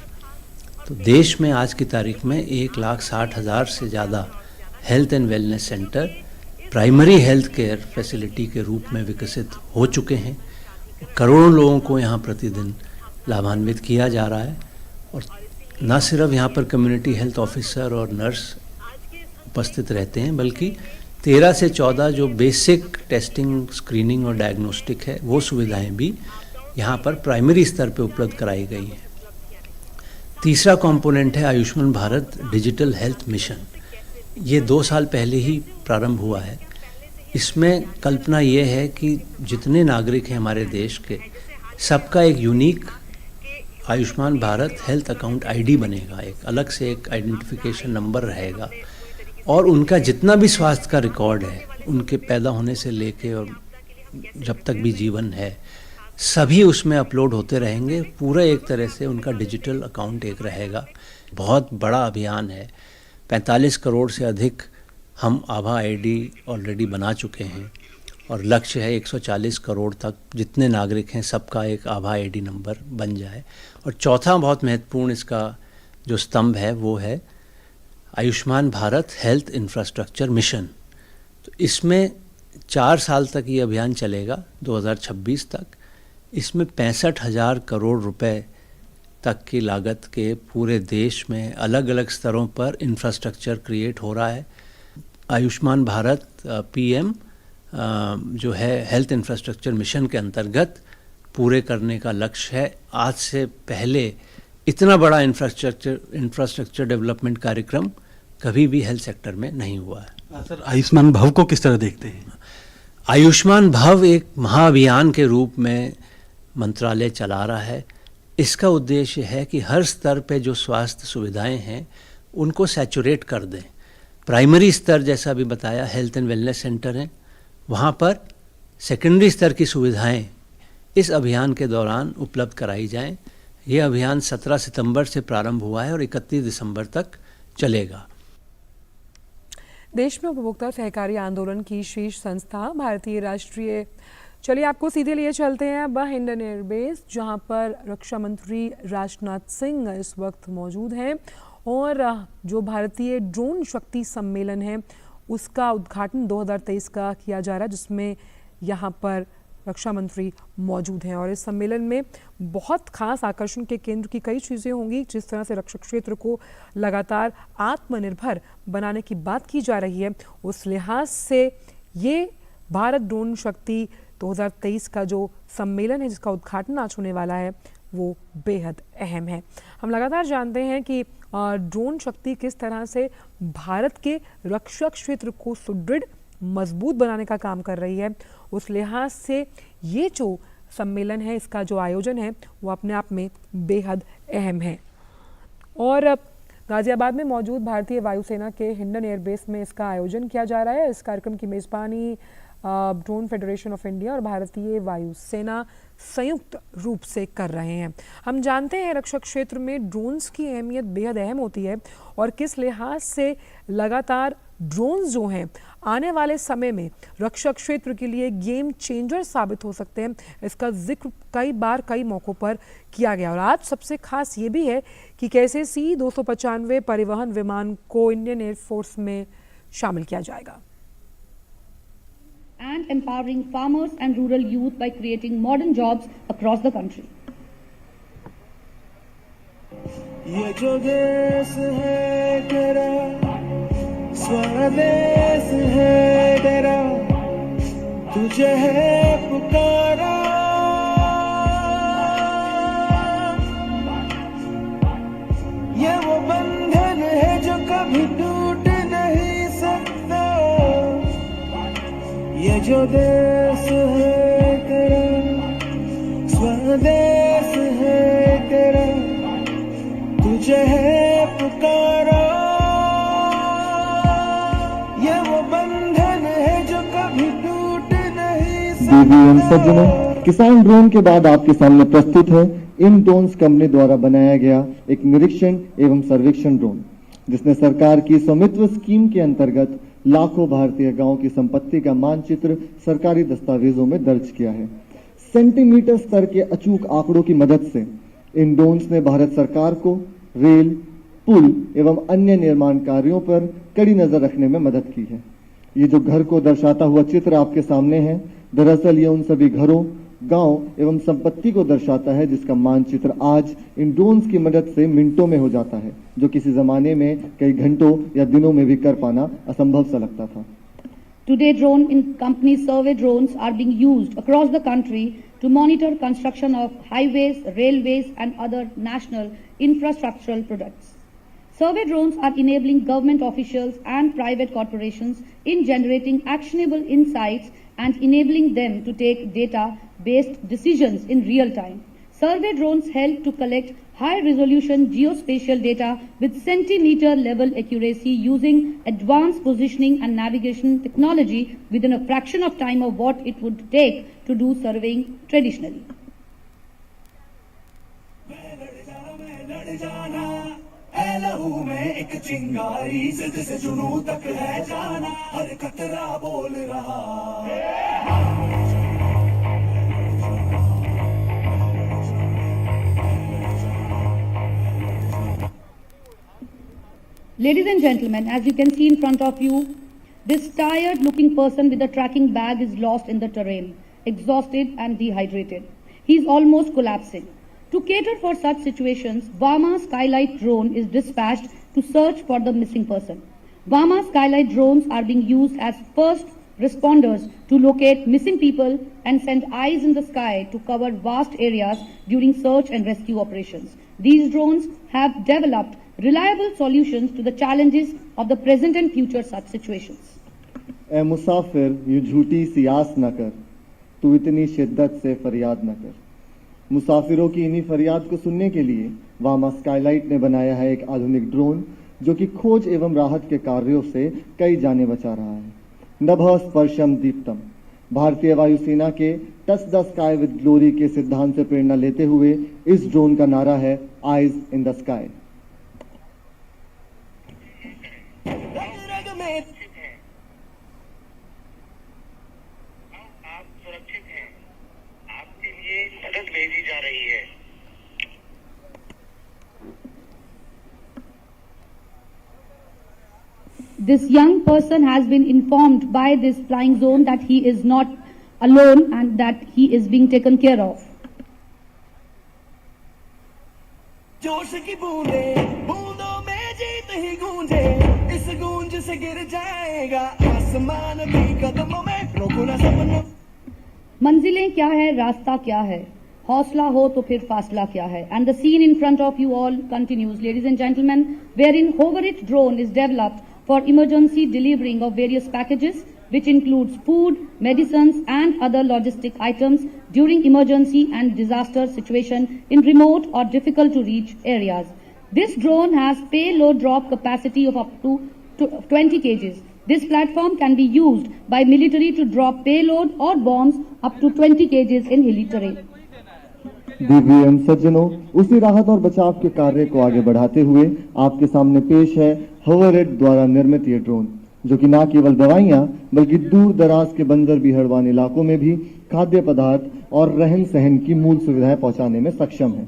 तो देश में आज की तारीख में 1,60,000 से ज़्यादा health and wellness centre primary health care facility के रूप में विकसित हो चुके हैं। करोड़ों लोगों को यहाँ प्रतिदिन लाभान्वित किया जा रहा है। और न सिर्फ यहाँ पर कम्युनिटी हेल्थ ऑफिसर और नर्स उपस्थित रहते हैं, बल्कि 13 से 14 जो बेसिक टेस्टिंग, स्क्रीनिंग और डायग्नोस्टिक है वो सुविधाएं भी यहाँ पर प्राइमरी स्तर पे उपलब्ध कराई गई हैं। तीसरा कंपोनेंट है Ayushman Bharat digital health mission. ये 2 साल पहले ही प्रारंभ हुआ है। इसमें कल्पना ये है कि जितने नागरिक हैं हमारे देश के, सबका एक unique Ayushman Bharat health account ID बनेगा। एक अलग से एक आइडेंटिफिकेशन नंबर रहेगा और उनका जितना भी स्वास्थ्य का रिकॉर्ड है, उनके पैदा होने से लेके और जब तक भी जीवन है, सभी उसमें अपलोड होते रहेंगे। पूरा एक तरह से उनका डिजिटल अकाउंट एक रहेगा। बहुत बड़ा अभियान है। 45 करोड़ से अधिक हम आभा ID ऑलरेडी बना चुके हैं और लक्ष्य है 140 करोड़ तक जितने नागरिक हैं सबका एक आभा आईडी नंबर बन जाए। और चौथा बहुत महत्वपूर्ण इसका जो स्तंभ है वो है Ayushman Bharat health infrastructure mission. तो इसमें 4 साल तक ये अभियान चलेगा, 2026 तक। इसमें 65,000 करोड़ रुपए तक की लागत के पूरे देश में अलग अलग स्तरों पर इंफ्रास्ट्रक्चर क्रिएट हो रहा है। आयुष्मान भारत पीएम जो है हेल्थ इंफ्रास्ट्रक्चर मिशन के अंतर्गत पूरे करने का लक्ष्य है। आज से पहले इतना बड़ा इंफ्रास्ट्रक्चर डेवलपमेंट कार्यक्रम कभी भी हेल्थ सेक्टर में नहीं हुआ है। सर, आयुष्मान भव को किस तरह देखते हैं? आयुष्मान भव एक महाअभियान के रूप में मंत्रालय चला रहा है। इसका उद्देश्य है कि हर स्तर पे जो स्वास्थ्य सुविधाएं हैं उनको सैचुरेट कर दें। प्राइमरी स्तर जैसा अभी बताया हेल्थ एंड वेलनेस सेंटर हैं, वहाँ पर सेकेंडरी स्तर की सुविधाएं इस अभियान के दौरान उपलब्ध कराई जाएं। ये अभियान 17 सितंबर से प्रारंभ हुआ है और 31 दिसंबर तक चलेगा। देश में उपभोक्ता सहकारी आंदोलन की शीर्ष संस्था भारतीय राष्ट्रीय, चलिए आपको सीधे लिए चलते हैं अब हिंडन एयरबेस, जहां पर रक्षा मंत्री राजनाथ सिंह इस वक्त मौजूद हैं और जो भारतीय ड्रोन शक्ति सम्मेलन है उसका उद्घाटन 2023 का किया जा रहा है, जिसमें यहाँ पर रक्षा मंत्री मौजूद हैं। और इस सम्मेलन में बहुत खास आकर्षण के केंद्र की कई चीज़ें होंगी। जिस तरह से रक्षा क्षेत्र को लगातार आत्मनिर्भर बनाने की बात की जा रही है, उस लिहाज से ये भारत ड्रोन शक्ति 2023 का जो सम्मेलन है जिसका उद्घाटन आज होने वाला है वो बेहद अहम है। हम लगातार जानते हैं कि ड्रोन शक्ति किस तरह से भारत के रक्षा क्षेत्र को सुदृढ़ मजबूत बनाने का काम कर रही है। उस लिहाज से ये जो सम्मेलन है, इसका जो आयोजन है वो अपने आप में बेहद अहम है। और गाजियाबाद में मौजूद भारतीय वायुसेना के हिंडन एयरबेस में इसका आयोजन किया जा रहा है। इस कार्यक्रम की मेज़बानी ड्रोन फेडरेशन ऑफ इंडिया और भारतीय वायुसेना संयुक्त रूप से कर रहे हैं। हम जानते हैं रक्षा क्षेत्र में ड्रोन्स की अहमियत बेहद अहम होती है और किस लिहाज से लगातार ड्रोन्स जो हैं आने वाले समय में रक्षा क्षेत्र के लिए गेम चेंजर साबित हो सकते हैं। इसका जिक्र कई बार कई मौक़ों पर किया गया और आज सबसे खास ये भी है कि कैसे C-295 परिवहन विमान को इंडियन एयरफोर्स में शामिल किया जाएगा। And empowering farmers and rural youth by creating modern jobs across the country. ये जो देश है तेरा, स्वदेश है तेरा, तुझे है पुकारा। ये वो बंधन है जो कभी टूट नहीं सकता। ये जो देश है तेरा, स्वदेश है तेरा, तुझे है पुकारा। ये वो बंधन है जो कभी टूट नहीं सकता। देवी सज्जनों, किसान ड्रोन के बाद आपके सामने प्रस्तुत है इन ड्रोन्स कंपनी द्वारा बनाया गया एक निरीक्षण एवं सर्वेक्षण ड्रोन, जिसने सरकार की स्वामित्व स्कीम के अंतर्गत लाखों भारतीय गांवों की संपत्ति का मानचित्र सरकारी दस्तावेजों में दर्ज किया है। सेंटीमीटर स्तर के अचूक आंकड़ों की मदद से इन ड्रोन्स ने भारत सरकार को रेल, पुल एवं अन्य निर्माण कार्यों पर कड़ी नजर रखने में मदद की है। ये जो घर को दर्शाता हुआ चित्र आपके सामने है, दरअसल ये उन सभी घरों, गांव एवं संपत्ति को दर्शाता है जिसका मानचित्र आज इन ड्रोन्स की मदद से मिनटों में हो जाता है, जो किसी जमाने में कई घंटों या दिनों में भी कर पाना असंभव सा लगता था। Today, drone in company survey drones are being used across the country to monitor construction of highways, railways, and other national infrastructural projects. Survey drones are enabling government officials and private corporations in generating actionable insights and enabling them to take data-based decisions in real time. Survey drones help to collect high-resolution geospatial data with centimeter-level accuracy using advanced positioning and navigation technology within a fraction of time of what it would take to do surveying traditionally. है लहू में एक चिंगारी, जिद से जुनून तक है जाना, हर कतरा बोल रहा। Ladies and gentlemen, as you can see in front of you, this tired-looking person with a tracking bag is lost in the terrain, exhausted and dehydrated. He is almost collapsing. To cater for such situations, Vama Skylight drone is dispatched to search for the missing person. Vama Skylight drones are being used as first responders to locate missing people and send eyes in the sky to cover vast areas during search and rescue operations. These drones have developed reliable solutions to the challenges of the present and future such situations. ए मुसाफिर यूं झूठी सी आस न कर, तू इतनी शिद्दत से फरियाद न कर। मुसाफिरों की इन्हीं फरियाद को सुनने के लिए वामा स्काईलाइट ने बनाया है एक आधुनिक ड्रोन जो कि खोज एवं राहत के कार्यों से कई जानें बचा रहा है। नभः स्पर्शम दीप्तम भारतीय वायुसेना के touch the sky with glory के सिद्धांत से प्रेरणा लेते हुए इस ड्रोन का नारा है आईज इन द स्काई। आप सुरक्षित हैं, आपके लिए मदद भेजी जा रही है। This young person has been informed by this flying zone that he is not alone and that he is being taken care of. जोश की बूंदे बूंदों में जीत ही गूंजे, इस गूंज से गिर जाएगा आसमान भी कदमों में, रोको ना सपनों। मंजिलें क्या है, रास्ता क्या है, हौसला हो तो फिर फासला क्या है? And the scene in front of you all continues, ladies and gentlemen, wherein Hoverit drone is developed for emergency delivering of various packages, which includes food, medicines and other logistic items during emergency and disaster situation in remote or difficult to reach areas. This drone has payload drop capacity of up to 20 kgs. This platform can be used by military to drop payload or bombs up to 20 kgs in hilly terrain. DVM सज्जनों, उसी राहत और बचाव के कार्य को आगे बढ़ाते हुए आपके सामने पेश है होवरेट द्वारा निर्मित ये ड्रोन, जो कि न केवल दवाइयां बल्कि दूर दराज के बंजर बिहड़वान इलाकों में भी खाद्य पदार्थ और रहन सहन की मूल सुविधाएं पहुंचाने में सक्षम है।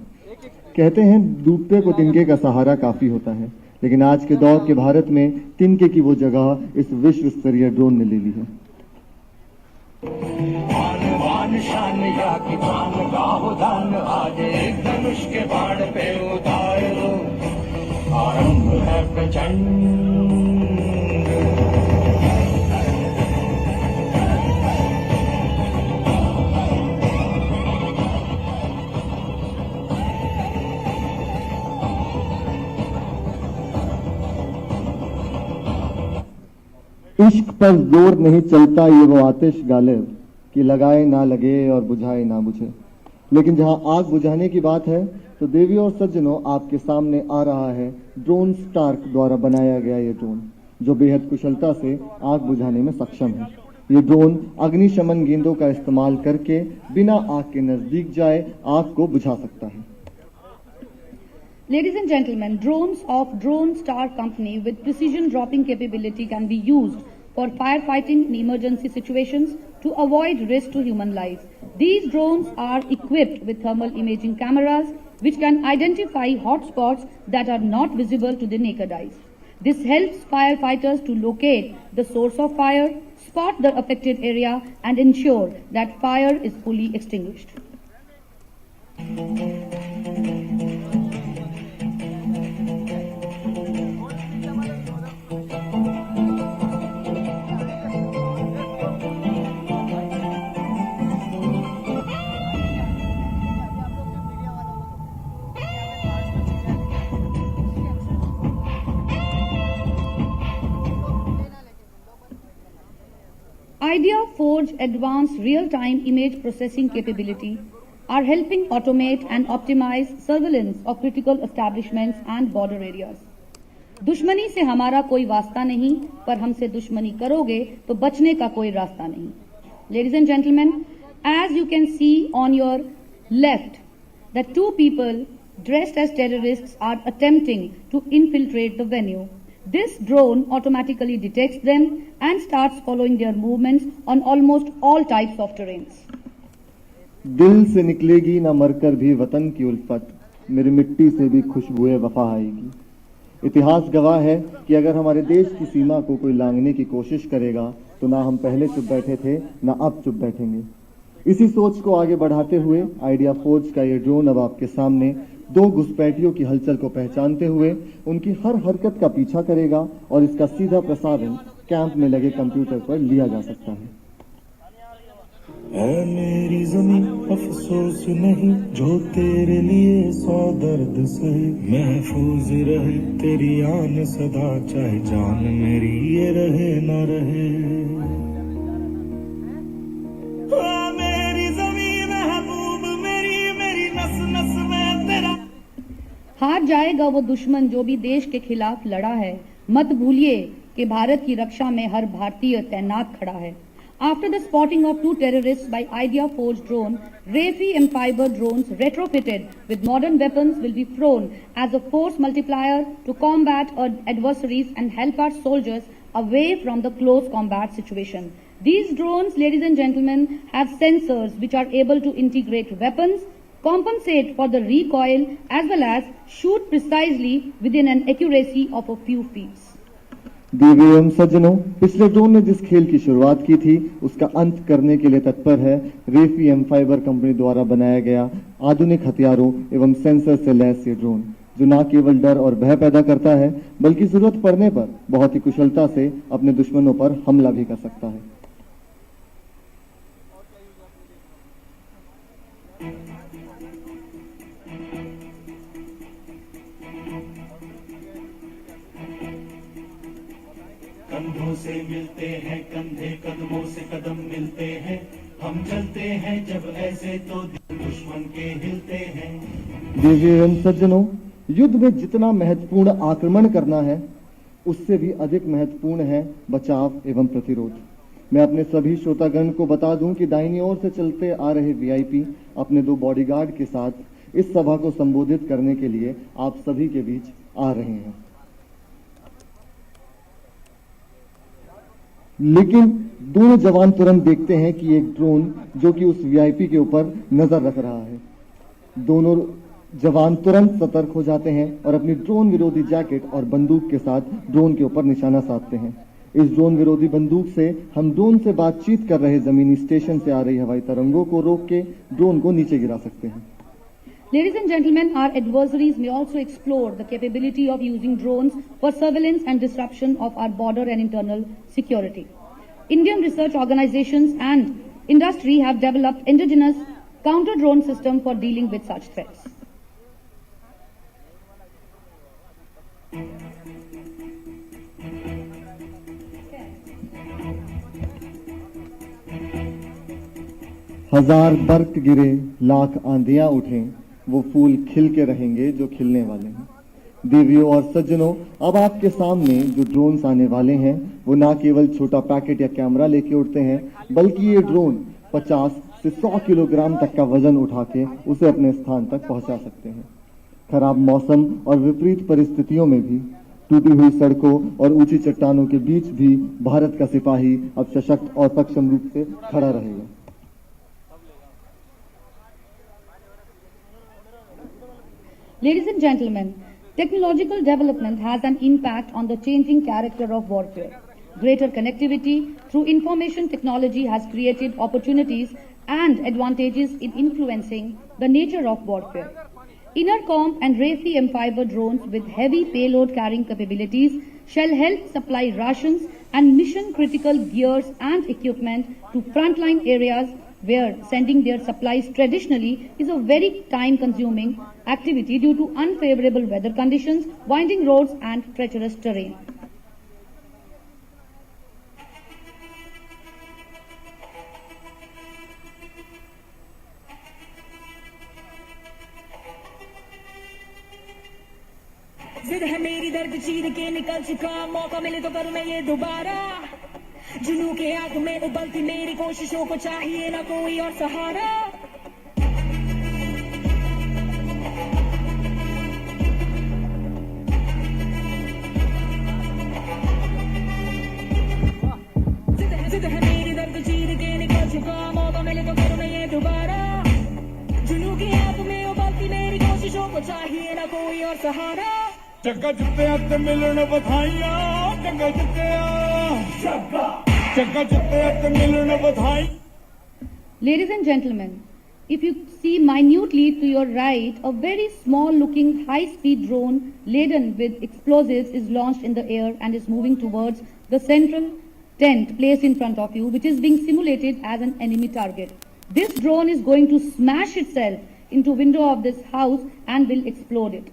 कहते हैं डूबते को तिनके का सहारा काफी होता है, लेकिन आज के दौर के भारत में तिनके की वो जगह इस विश्व स्तरीय ड्रोन ने ले ली है। वान शान या की पान गाहो दान आज एक धनुष के बाण पे उतार दो, आरंभ है प्रचंड। इश्क पर जोर नहीं चलता ये वो आतिश गालिब कि लगाए ना लगे और बुझाए ना बुझे। लेकिन जहां आग बुझाने की बात है तो देवी और सज्जनों आपके सामने आ रहा है ड्रोन स्टार्क द्वारा बनाया गया ये ड्रोन, जो बेहद कुशलता से आग बुझाने में सक्षम है। ये ड्रोन अग्निशमन गेंदों का इस्तेमाल करके बिना आग के नजदीक जाए आग को बुझा सकता है। Ladies and gentlemen, drones of Drone Star Company with precision dropping capability can be used for firefighting in emergency situations to avoid risk to human lives. These drones are equipped with thermal imaging cameras which can identify hotspots that are not visible to the naked eyes. This helps firefighters to locate the source of fire, spot the affected area and ensure that fire is fully extinguished. Idea Forge advanced real-time image processing capability are helping automate and optimize surveillance of critical establishments and border areas. दुश्मनी से हमारा कोई वास्ता नहीं, पर हमसे दुश्मनी करोगे तो बचने का कोई रास्ता नहीं. Ladies and gentlemen, as you can see on your left, that two people dressed as terrorists are attempting to infiltrate the venue. This drone automatically detects them and starts following their movements on almost all types of terrains. दिल से निकलेगी ना मरकर भी वतन की उल्फत, मेरी मिट्टी से भी खुशबुए वफा आएगी. इतिहास गवाह है कि अगर हमारे देश की सीमा को कोई लांघने की कोशिश करेगा तो ना हम पहले चुप बैठे थे, ना अब चुप बैठेंगे। इसी सोच को आगे बढ़ाते हुए आइडिया फोर्ज का ये ड्रोन अब आपके सामने 2 घुसपैठियों की हलचल को पहचानते हुए उनकी हर हरकत का पीछा करेगा और इसका सीधा प्रसारण कैंप में लगे कंप्यूटर पर लिया जा सकता है। ऐ मेरी ज़मीं अफसोस नहीं जो तेरे लिए 100 दर्द सहे, महफूज रहे तेरी आन सदा, चाहे जान मेरी ये रहे न रहे। ऐ मेरी ज़मीं महबूब मेरी, मेरी नस नस में तेरा। हार जाएगा वो दुश्मन जो भी देश के खिलाफ लड़ा है, मत भूलिए कि भारत की रक्षा में हर भारतीय तैनात खड़ा है। After the spotting of 2 terrorists by Idea Forge drone, Rafi M-Fiber drones retrofitted with modern weapons will be flown as a force multiplier to combat our adversaries and help our soldiers away from the close combat situation. These drones, ladies and gentlemen, have sensors which are able to integrate weapons, compensate for the recoil, as well as shoot precisely within an accuracy of a few feet. देवी एवं सज्जनों, पिछले ड्रोन ने जिस खेल की शुरुआत की थी उसका अंत करने के लिए तत्पर है रेफी एम फाइबर कंपनी द्वारा बनाया गया आधुनिक हथियारों एवं सेंसर से लैस ये ड्रोन, जो न केवल डर और भय पैदा करता है बल्कि जरूरत पड़ने पर बहुत ही कुशलता से अपने दुश्मनों पर हमला भी कर सकता है। कंधों से मिलते हैं कंधे, कदमों से कदम मिलते हैं, हम चलते हैं जब ऐसे तो दुश्मन के हिलते हैं। देवी एवं सज्जनों, युद्ध में जितना महत्वपूर्ण आक्रमण करना है उससे भी अधिक महत्वपूर्ण है बचाव एवं प्रतिरोध। मैं अपने सभी श्रोतागण को बता दूं कि दाहिनी ओर से चलते आ रहे वीआईपी अपने 2 बॉडीगार्ड के साथ इस सभा को संबोधित करने के लिए आप सभी के बीच आ रहे हैं। लेकिन दोनों जवान तुरंत देखते हैं कि एक ड्रोन जो कि उस वीआईपी के ऊपर नजर रख रहा है। दोनों जवान तुरंत सतर्क हो जाते हैं और अपनी ड्रोन विरोधी जैकेट और बंदूक के साथ ड्रोन के ऊपर निशाना साधते हैं। इस ड्रोन विरोधी बंदूक से हम ड्रोन से बातचीत कर रहे जमीनी स्टेशन से आ रही हवाई तरंगों को रोक के ड्रोन को नीचे गिरा सकते हैं। Ladies and gentlemen, our adversaries may also explore the capability of using drones for surveillance and disruption of our border and internal security. Indian research organizations and industry have developed indigenous counter-drone system for dealing with such threats. हजार बर्क गिरे, लाख आंधियां उठें, वो फूल खिल के रहेंगे जो खिलने वाले हैं। देवियों और सज्जनों, अब आपके सामने जो ड्रोन्स आने वाले हैं वो ना केवल छोटा पैकेट या कैमरा लेके उड़ते हैं, बल्कि ये ड्रोन 50 से 100 किलोग्राम तक का वजन उठा के उसे अपने स्थान तक पहुंचा सकते हैं। खराब मौसम और विपरीत परिस्थितियों में भी, टूटी हुई सड़कों और ऊंची चट्टानों के बीच भी भारत का सिपाही अब सशक्त और सक्षम रूप से खड़ा रहेगा। Ladies and gentlemen, technological development has an impact on the changing character of warfare. Greater connectivity through information technology has created opportunities and advantages in influencing the nature of warfare. Intercom and Rafi M-Fiber drones with heavy payload carrying capabilities shall help supply rations and mission critical gears and equipment to frontline areas where sending their supplies traditionally is a very time consuming activity due to unfavorable weather conditions, winding roads and treacherous terrain. जिद है मेरी दर्द चीर के निकल चुका, मौका मिले तो करूं मैं ये दोबारा। जुनू के आग में उबलती मेरी कोशिशों को चाहिए ना कोई और सहारा। जिद है मेरी दर्द चीर के निकल चुका, मौका मिले तो करूं मैं ये दोबारा। जुनू की आग में उबलती मेरी कोशिशों को चाहिए ना कोई और सहारा। चक्का जित्तिया ते मिलन बधाइयां चक्का जित्तिया चक्का जित्तिया ते मिलन बधाई. Ladies and gentlemen, if you see minutely to your right, a very small looking high-speed drone laden with explosives is launched in the air and is moving towards the central tent placed in front of you, which is being simulated as an enemy target. This drone is going to smash itself into window of this house and will explode it.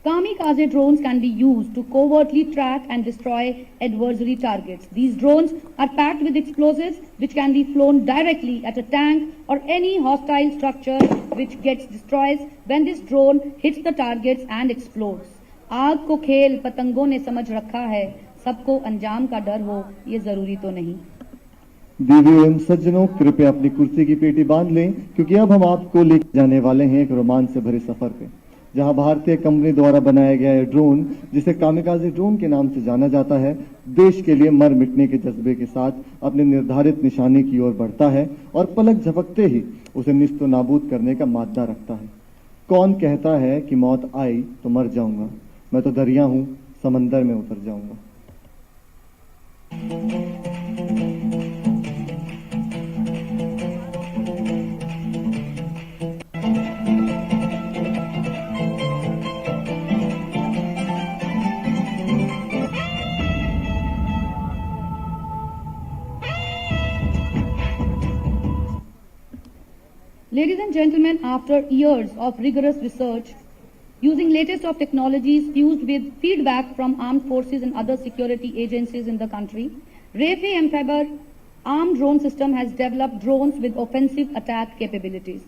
Kamikaze drones can be used to covertly track and destroy adversary targets. These drones are packed with explosives which can be flown directly at a tank or any hostile structure which gets destroyed when this drone hits the targets and explodes. आग को खेल पतंगों ने समझ रखा है, सबको अंजाम का डर हो ये जरूरी तो नहीं. देवियों एवं सज्जनों, कृपया अपनी कुर्सी की पेटी बांध लें, क्योंकि अब हम आपको लेकर जाने वाले हैं एक रोमांच से भरे सफर पे, जहां भारतीय कंपनी द्वारा बनाया गया यह ड्रोन, जिसे कामिकाज़े ड्रोन के नाम से जाना जाता है, देश के लिए मर मिटने के जज्बे के साथ अपने निर्धारित निशाने की ओर बढ़ता है और पलक झपकते ही उसे निस्तो नाबूद करने का मादा रखता है. कौन कहता है कि मौत आई तो मर जाऊंगा, मैं तो दरिया हूं, समंदर में उतर जाऊंगा. Ladies and gentlemen, after years of rigorous research, using latest of technologies fused with feedback from armed forces and other security agencies in the country, Rayfy Amphiber armed drone system has developed drones with offensive attack capabilities.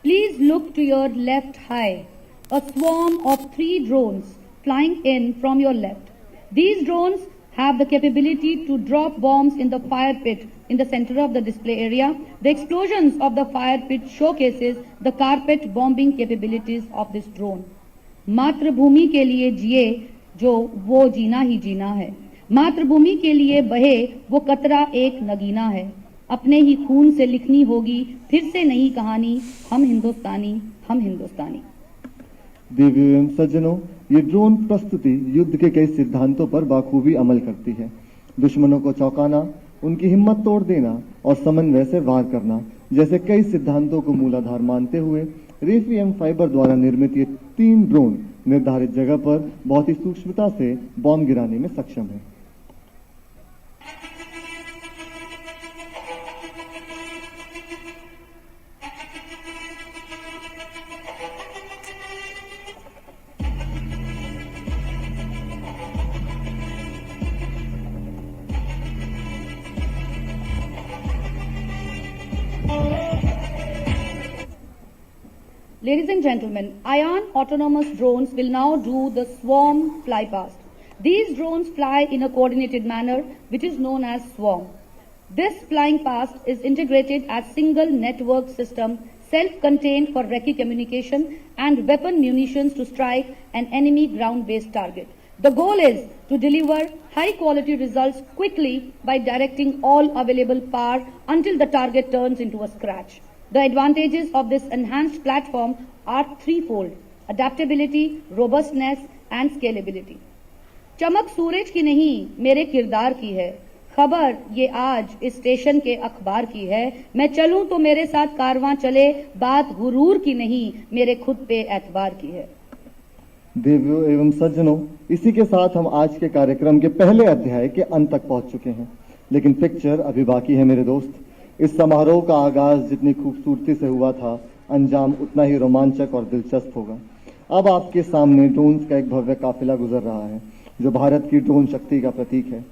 Please look to your left high, a swarm of 3 drones flying in from your left. These drones have the capability to drop bombs in the fire pit in the center of the display area. The explosions of the fire pit showcases the carpet bombing capabilities of this drone. मातृभूमि के लिए जिए जो वो जीना ही जीना है, मातृभूमि के लिए बहे वो कतरा एक नगीना है, अपने ही खून से लिखनी होगी फिर से नई कहानी, हम हिंदुस्तानी हम हिंदुस्तानी. देवियों एवं सज्जनों, ये ड्रोन प्रस्तुति युद्ध के कई सिद्धांतों पर बाखूबी अमल करती है. दुश्मनों को चौंकाना, उनकी हिम्मत तोड़ देना और समन्वय से वार करना जैसे कई सिद्धांतों को मूलाधार मानते हुए रेफी एम्फाइबर द्वारा निर्मित ये 3 ड्रोन निर्धारित जगह पर बहुत ही सूक्ष्मता से बॉम्ब गिराने में सक्षम है. Ladies and gentlemen, Ion autonomous drones will now do the swarm flypast. These drones fly in a coordinated manner, which is known as swarm. This flying past is integrated as single network system, self-contained for recce communication and weapon munitions to strike an enemy ground-based target. The goal is to deliver high-quality results quickly by directing all available power until the target turns into a scratch. The advantages of this enhanced platform are threefold: adaptability, robustness and scalability. चमक सूरज की नहीं मेरे किरदार की है, खबर ये आज इस स्टेशन के अखबार की है, मैं चलूं तो मेरे साथ कारवां चले, बात गुरूर की नहीं मेरे खुद पे एतबार की है. देवियों एवं सज्जनों, इसी के साथ हम आज के कार्यक्रम के पहले अध्याय के अंत तक पहुंच चुके हैं, लेकिन पिक्चर अभी बाकी है मेरे दोस्त. इस समारोह का आगाज जितनी खूबसूरती से हुआ था, अंजाम उतना ही रोमांचक और दिलचस्प होगा. अब आपके सामने ड्रोन्स का एक भव्य काफिला गुजर रहा है, जो भारत की ड्रोन शक्ति का प्रतीक है.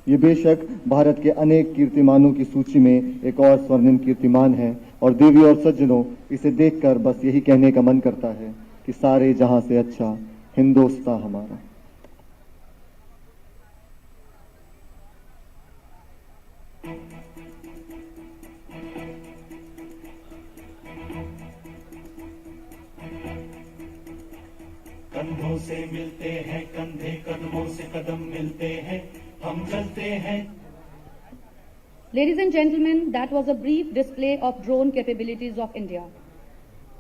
ये बेशक भारत के अनेक कीर्तिमानों की सूची में एक और स्वर्णिम कीर्तिमान है, और देवी और सज्जनों, इसे देखकर बस यही कहने का मन करता है कि सारे जहां से अच्छा हिंदुस्तान हमारा. कंधों से मिलते हैं कंधे, कदमों से कदम मिलते हैं, हम चलते हैं. Ladies and gentlemen, that was a brief display of drone capabilities of India.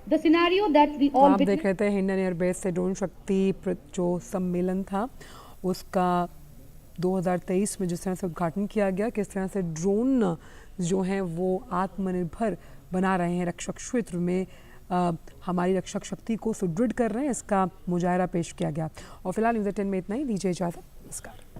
The scenario that we all आप देख रहे थे इंडियन एयरबेस से ड्रोन शक्ति जो सम्मेलन था उसका 2023 में जिस तरह से उद्घाटन किया गया, किस तरह से ड्रोन जो हैं वो आत्मनिर्भर बना रहे हैं रक्षक क्षेत्र में, हमारी रक्षक शक्ति को सुदृढ़ कर रहे हैं, इसका मुजाहरा पेश किया गया। और फिलहाल न्यूज़ 10 में इतना ही, दीजिए इजाज़त, नमस्कार।